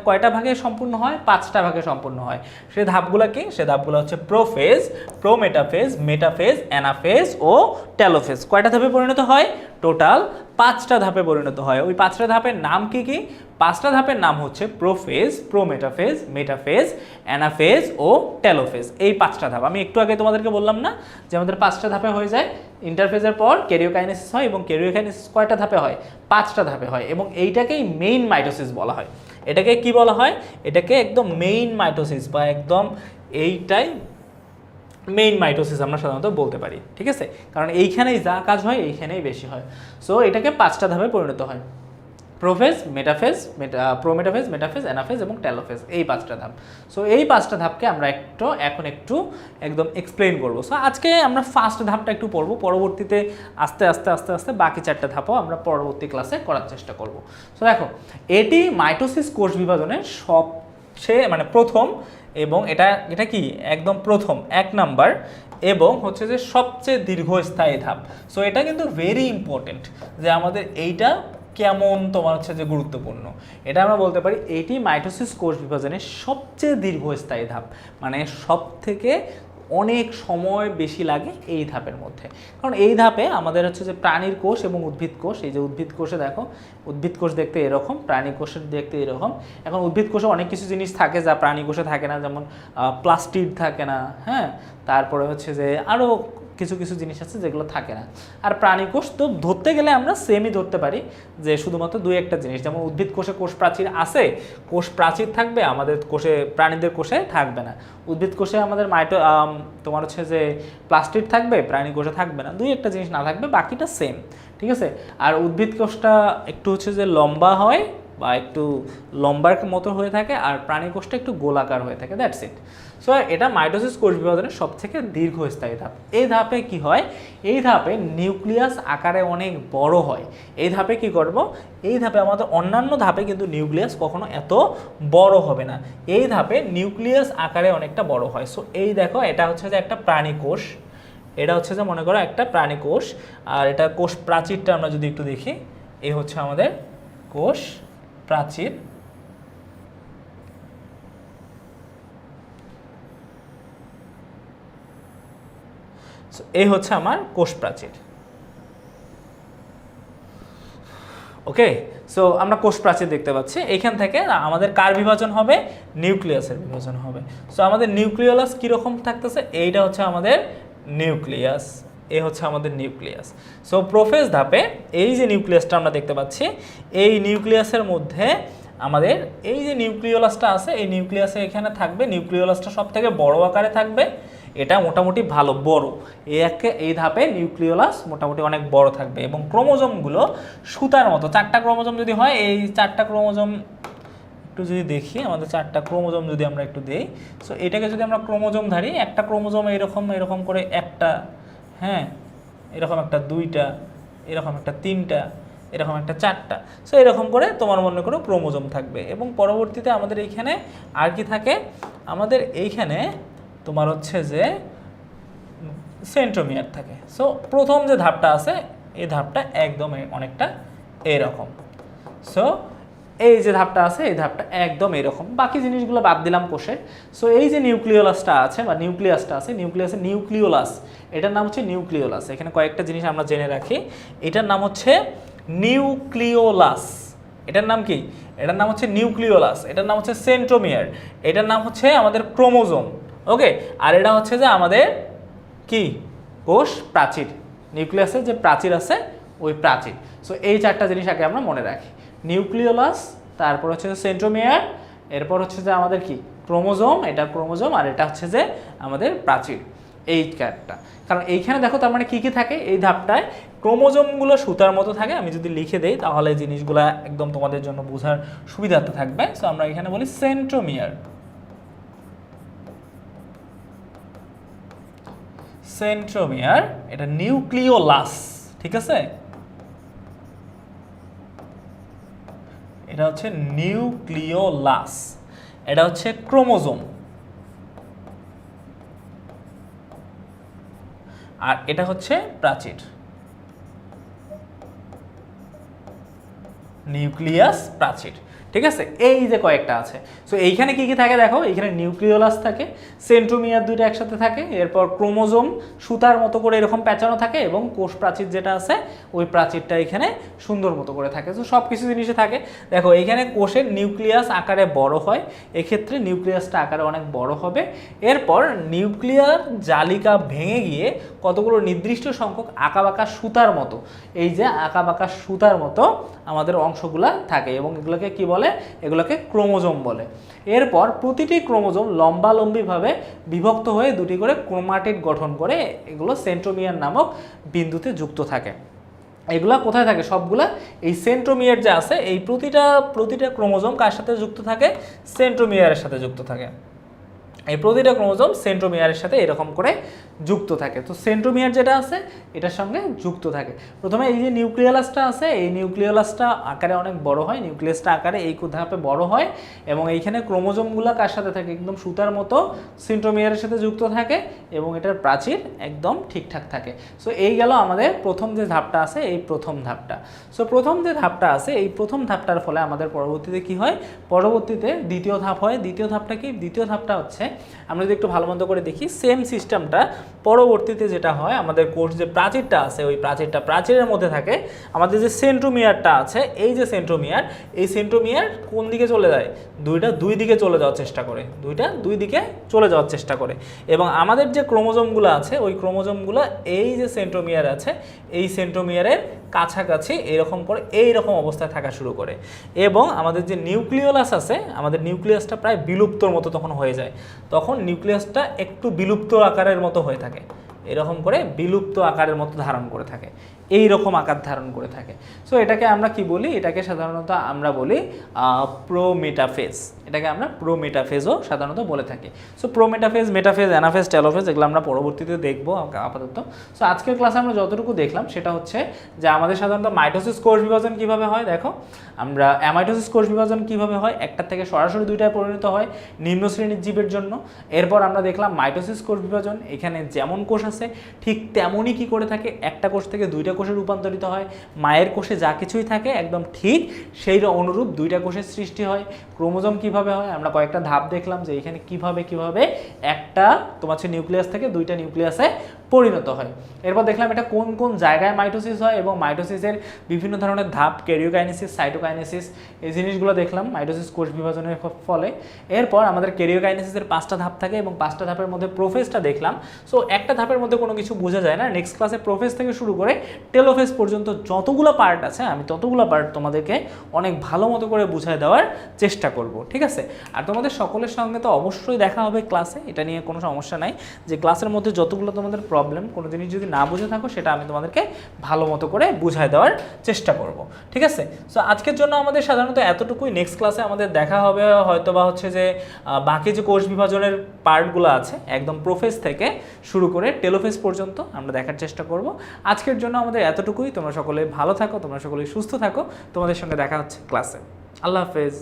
কয়টা ভাগে সম্পূর্ণ হয়? 5টা ভাগে সম্পূর্ণ হয়। সে ধাপগুলো কি? সে ধাপগুলো হচ্ছে প্রোফেজ, প্রোমেটাফেজ, মেটাফেজ, অ্যানাফেজ ও টেলোফেজ। কয়টা ধাপে পরিণত হয়? টোটাল 5টা ধাপে পরিণত হয়। ওই 5টা ধাপের নাম কি কি? 5টা ধাপের নাম হচ্ছে প্রোফেজ, প্রোমেটাফেজ, মেটাফেজ, অ্যানাফেজ ও টেলোফেজ। এই 5টা ধাপ আমি একটু আগে তোমাদেরকে বললাম না যে আমাদের 5টা ধাপে হয়ে যায়। ইন্টারফেজের পর ক্যারিওকাইনেসিস হয় এবং ক্যারিওকাইনেসিস কয়টা ধাপে হয়? 5টা ধাপে হয় এবং এইটাকেই মেইন মাইটোসিস বলা হয়। এটাকে কি বলা হয়? এটাকে একদম মেইন মাইটোসিস বা একদম এইটাই মেইন মাইটোসিস আমরা সাধারণত বলতে পারি, ঠিক আছে? কারণ এইখানেই যা কাজ হয় এইখানেই বেশি হয়। সো এটাকে 5টা ধাপে পরিণত হয়, prophase, metaphase, prometaphase, metaphase, anaphase এবং টেলোফেজ, এই 5টা ধাপ। সো এই 5টা ধাপকে আমরা এখন একটু একদম এক্সপ্লেইন করব। সো আজকে আমরা ফার্স্ট ধাপটা একটু পড়বো, পরবর্তীতে আস্তে আস্তে আস্তে আস্তে বাকি 4টা ধাপও আমরা পরবর্তী ক্লাসে করার চেষ্টা করব। সো দেখো, এটি মাইটোসিস কোষ বিভাজনের সবচেয়ে মানে প্রথম এবং এটা কি একদম প্রথম 1 নাম্বার এবং হচ্ছে যে সবচেয়ে দীর্ঘস্থায়ী ধাপ। সো এটা কিন্তু ভেরি ইম্পর্টেন্ট যে আমাদের এইটা কেমন তোমার হচ্ছে যে গুরুত্বপূর্ণ, এটা আমরা বলতে পারি এটি মাইটোসিস কোষ বিভাজনের সবচেয়ে দীর্ঘস্থায়ী ধাপ, মানে সব থেকে অনেক সময় বেশি লাগে এই ধাপের মধ্যে। কারণ এই ধাপে আমাদের হচ্ছে যে প্রাণীর কোষ এবং উদ্ভিদ কোষ, এই যে উদ্ভিদ কোষে দেখো, উদ্ভিদ কোষ দেখতে এরকম, প্রাণী কোষের দেখতে এরকম। এখন উদ্ভিদ কোষে অনেক কিছু জিনিস থাকে যা প্রাণী কোষে থাকে না, যেমন প্লাস্টিড থাকে না, হ্যাঁ, তারপরে হচ্ছে যে আরও কিছু কিছু জিনিস আছে যেগুলো থাকে না। আর প্রাণী কোষ তো ধরতে গেলে আমরা সেমই ধরতে পারি, যে শুধুমাত্র দুই একটা জিনিস, যেমন উদ্ভিদ কোষে কোষ প্রাচীর আছে, কোষ প্রাচীর থাকবে, আমাদের কোষে প্রাণীদের কোষে থাকবে না। উদ্ভিদ কোষে আমাদের তোমার হচ্ছে যে প্লাস্টিড থাকবে, প্রাণী কোষে থাকবে না, দুই একটা জিনিস না থাকবে, বাকিটা সেম, ঠিক আছে। আর উদ্ভিদ কোষটা একটু হচ্ছে যে লম্বা হয় বা একটু লম্বার মতো হয়ে থাকে, আর প্রাণী কোষটা একটু গোলাকার হয়ে থাকে, দ্যাটস ইট। সো এটা মাইটোসিস কোষ বিভাজনের সবথেকে দীর্ঘস্থায়ী ধাপ। এই ধাপে কি হয়, এই ধাপে নিউক্লিয়াস আকারে অনেক বড় হয়। এই ধাপে কি করব, এই ধাপে আমাদের অন্যান্য ধাপে কিন্তু নিউক্লিয়াস কখনো এত বড় হবে না, এই ধাপে নিউক্লিয়াস আকারে অনেকটা বড় হয়। সো এই দেখো, এটা হচ্ছে যে একটা প্রাণী কোষ, এটা হচ্ছে যে মনে করো একটা প্রাণী কোষ, আর এটা কোষ প্রাচীরটা আমরা যদি একটু দেখি, এই হচ্ছে আমাদের কোষ প্রাচীর। এই হচ্ছে আমার কোষ প্রাচীর। ওকে, সো আমরা কোষ প্রাচীর দেখতে পাচ্ছি, এইখান থেকে আমাদের কার বিভাজন হবে, নিউক্লিয়াসের বিভাজন হবে। সো আমাদের নিউক্লিওলাস কীরকম থাকতেছে, এইটা হচ্ছে আমাদের নিউক্লিয়াস, এই হচ্ছে আমাদের নিউক্লিয়াস। সো প্রোফেজ ধাপে এই যে নিউক্লিয়াসটা আমরা দেখতে পাচ্ছি, এই নিউক্লিয়াসের মধ্যে আমাদের এই যে নিউক্লিওলাসটা আছে, এই নিউক্লিয়াসে এখানে থাকবে, নিউক্লিওলাসটা সব থেকে বড় আকারে থাকবে, এটা মোটামুটি ভালো বড়, এই ধাপে নিউক্লিওলাস মোটামুটি অনেক বড় থাকবে, এবং ক্রোমোজোমগুলো সুতার মতো, 4টা ক্রোমোজোম যদি হয়, এই 4টা ক্রোমোজোম একটু যদি দেখি, আমাদের 4টা ক্রোমোজোম যদি আমরা একটু দিই, সো এটাকে যদি আমরা ক্রোমোজোম ধরি, একটা ক্রোমোজোম এরকম এরকম করে একটা, হ্যাঁ, এরকম একটা, দুইটা, এরকম একটা, তিনটা, এরকম একটা, 4টা, সো এরকম করে তোমার মনে করো ক্রোমোজোম থাকবে। এবং পরবর্তীতে আমাদের এইখানে আর কি থাকে, আমাদের এইখানে তোমার হচ্ছে যে সেন্ট্রোমিয়ার থাকে। সো প্রথম যে ধাপটা আছে, এই ধাপটা একদম অনেকটা এরকম। সো এই যে ধাপটা আছে, এই ধাপটা একদম এরকম, বাকি জিনিসগুলো বাদ দিলাম কোষের। সো এই যে নিউক্লিওলাসটা আছে বা নিউক্লিয়াসটা আছে, নিউক্লিয়াসের নিউক্লিওলাস, এটার নাম হচ্ছে নিউক্লিওলাস। এখানে কয়েকটা জিনিস আমরা জেনে রাখি, এটার নাম হচ্ছে নিউক্লিওলাস। এটার নাম কি, এটার নাম হচ্ছে নিউক্লিওলাস, এটার নাম হচ্ছে সেন্ট্রোমিয়ার, এটার নাম হচ্ছে আমাদের ক্রোমোজোম। ওকে, আর এটা হচ্ছে যে আমাদের কি, কোষ প্রাচীর, নিউক্লিয়াসের যে প্রাচীর আছে ওই প্রাচীর। সো এই 4টা জিনিস আগে আমরা মনে রাখি, নিউক্লিওলাস, তারপর হচ্ছে যে সেন্ট্রোমিয়ার, এরপর হচ্ছে যে আমাদের কি ক্রোমোজোম, এটা ক্রোমোজোম, আর এটা হচ্ছে যে আমাদের প্রাচীর, এই 4টা। কারণ এইখানে দেখো তার মানে কি কি থাকে, এই ধাপটায় ক্রোমোজোমগুলো সুতার মতো থাকে। আমি যদি লিখে দেই তাহলে জিনিসগুলো একদম তোমাদের জন্য বোঝার সুবিধার্থে থাকবে। সো আমরা এখানে বলি সেন্ট্রোমিয়ার, সেন্ট্রোমিয়ার, এটা নিউক্লিওলাস, ঠিক আছে, এটা হচ্ছে নিউক্লিওলাস, এটা হচ্ছে ক্রোমোজোম, আর এটা হচ্ছে প্রাচীর, নিউক্লিয়াস, প্রাচীর, ঠিক আছে। এই যে কয়েকটা আছে, সো এইখানে কি কি থাকে দেখো, এইখানে নিউক্লিওলাস থাকে, সেন্ট্রোমিয়ার দুইটা একসাথে থাকে, এরপর ক্রোমোজোম সুতার মতো করে এরকম পেঁচানো থাকে, এবং কোষ প্রাচীর যেটা আছে ওই প্রাচীরটা এখানে সুন্দর মতো করে থাকে। তো সব কিছু জিনিসে থাকে। দেখো এইখানে কোষের নিউক্লিয়াস আকারে বড় হয়, এক্ষেত্রে নিউক্লিয়াসটা আকারে অনেক বড় হবে। এরপর নিউক্লিয়ার জালিকা ভেঙে গিয়ে কতগুলো নির্দিষ্ট সংখ্যক আঁকাবাঁকা সুতার মতো, এই যে আঁকাবাঁকা সুতার মতো আমাদের অংশগুলা থাকে, এবং এগুলোকে কি বলে, এগুলোকে ক্রোমোজোম বলে। এরপর প্রতিটি ক্রোমোজোম লম্বালম্বিভাবে বিভক্ত হয়ে দুটি করে ক্রোমাটিড গঠন করে, এগুলো সেন্ট্রোমিয়ার নামক বিন্দুতে যুক্ত থাকে। এগুলা কোথায় থাকে, সবগুলা এই সেন্ট্রোমিয়ার যে আছে, এই প্রতিটা ক্রোমোজোম কার সাথে যুক্ত থাকে, সেন্ট্রোমিয়ারের সাথে যুক্ত থাকে। এই প্রতিটা ক্রোমোজোম সেন্ট্রোমিয়ারের সাথে এরকম করে যুক্ত থাকে। তো সেন্ট্রোমিয়ার যেটা আছে এটার সঙ্গে যুক্ত থাকে। প্রথমে এই যে নিউক্লিয়াসটা আছে, এই নিউক্লিয়াসটা আকারে অনেক বড় হয়, নিউক্লিয়াসটা আকারে এই ধাপে বড় হয় এবং এইখানে ক্রোমোজোমগুলো কার সাথে থাকে, একদম সুতার মতো সেন্ট্রোমিয়ারের সাথে যুক্ত থাকে এবং এটার প্রাচীর একদম ঠিকঠাক থাকে। সো এই গেল আমাদের প্রথম যে ধাপটা আছে, এই প্রথম ধাপটা। সো প্রথম যে ধাপটা আছে, এই প্রথম ধাপটার ফলে আমাদের পরবর্তীতে কি হয়, পরবর্তীতে দ্বিতীয় ধাপ হয়। দ্বিতীয় ধাপটা কি, দ্বিতীয় ধাপটা হচ্ছে আমরা যদি একটু ভালো মন্দ করে দেখি, সেম সিস্টেমটা পরবর্তীতে যেটা হয়, আমাদের কোষ যে প্রাচীরটা আছে, ওই প্রাচীরের মধ্যে থাকে আমাদের যে সেন্ট্রোমিয়ারটা আছে, এই যে সেন্ট্রোমিয়ার, এই সেন্ট্রোমিয়ার কোন দিকে চলে যায়, দুই দিকে চলে যাওয়ার চেষ্টা করে, দুই দিকে চলে যাওয়ার চেষ্টা করে। এবং আমাদের যে ক্রোমোজোমগুলো আছে, ওই ক্রোমোজোমগুলো এই যে সেন্ট্রোমিয়ার আছে, এই সেন্ট্রোমিয়ারের কাছাকাছি এইরকম করে এইরকম অবস্থায় থাকা শুরু করে। এবং আমাদের যে নিউক্লিওলাস আছে, আমাদের নিউক্লিয়াসটা প্রায় বিলুপ্তর মতো তখন হয়ে যায়। তখন নিউক্লিয়াসটা একটু বিলুপ্ত আকারের মতো হয়ে থাকে, এরকম করে বিলুপ্ত আকারের মতো ধারণ করে থাকে, এই রকম আকার ধারণ করে থাকে। সো এটাকে আমরা কি বলি, এটাকে সাধারণত আমরা বলি প্রোমেটাফেজ। এটাকে আমরা প্রোমেটাফেজও সাধারণত বলে থাকি। So prometaphase, metaphase, anaphase, telophase এগুলো আমরা পরবর্তীতে দেখবো আপাতত। সো আজকের ক্লাসে আমরা যতটুকু দেখলাম সেটা হচ্ছে যে আমাদের সাধারণত মাইটোসিস কোষ বিভাজন কিভাবে হয়। দেখো আমরা অ্যামাইটোসিস কোষ বিভাজন কিভাবে হয়, একটা থেকে সরাসরি দুইটায় পরিণত হয় নিম্ন শ্রেণীর জীবের জন্য। এরপর আমরা দেখলাম মাইটোসিস কোষ বিভাজন, এখানে যেমন কোষ আছে ঠিক তেমনই কি করে থাকে, একটা কোষ থেকে দুইটা কোষে রূপান্তরিত হয়। মায়ের কোষে যা কিছুই থাকে একদম ঠিক সেই অনুরূপ দুইটা কোষের সৃষ্টি হয়। ক্রোমোজোম কিভাবে হয়, আমরা কয়েকটা ধাপ দেখলাম যে এখানে কিভাবে একটা তোমার হচ্ছে নিউক্লিয়াস থেকে দুইটা নিউক্লিয়াসে পরিণত হয়। এরপর দেখলাম এটা কোন কোন জায়গায় মাইটোসিস হয় এবং মাইটোসিসের বিভিন্ন ধরনের ধাপ, ক্যারিওকাইনেসিস, সাইটোকাইনেসিস, এই জিনিসগুলো দেখলাম মাইটোসিস কোষ বিভাজনের ফলে। এরপর আমাদের ক্যারিওকাইনেসিসের 5টা ধাপ থাকে এবং 5টা ধাপের মধ্যে প্রোফেজটা দেখলাম। সো একটা ধাপের মধ্যে কোনো কিছু বোঝা যায় না, নেক্সট ক্লাসে প্রোফেজ থেকে শুরু করে টেলোফেজ পর্যন্ত যতগুলো পার্ট আছে আমি ততগুলো পার্ট তোমাদেরকে অনেক ভালো মতো করে বুঝায় দেওয়ার চেষ্টা করব, ঠিক আছে। আর তোমাদের সকলের সঙ্গে তো অবশ্যই দেখা হবে ক্লাসে, এটা নিয়ে কোনো সমস্যা নাই। যে ক্লাসের মধ্যে যতগুলো তোমাদের প্রবলেম, কোনো জিনিস যদি না বুঝে থাকো সেটা আমি তোমাদেরকে ভালো মতো করে বুঝায় দেওয়ার চেষ্টা করব, ঠিক আছে। সো আজকের জন্য আমাদের সাধারণত এতটুকুই। নেক্সট ক্লাসে আমাদের দেখা হবে হয়তো বা হচ্ছে যে বাকি যে কোষ বিভাজনের পার্টগুলো আছে একদম প্রোফেজ থেকে শুরু করে টেলোফেজ পর্যন্ত আমরা দেখার চেষ্টা করব। আজকের জন্য আমাদের এতটুকুই। তোমরা সকলে ভালো থাকো, তোমরা সকলে সুস্থ থাকো। তোমাদের সঙ্গে দেখা হচ্ছে ক্লাসে। আল্লাহ হাফেজ।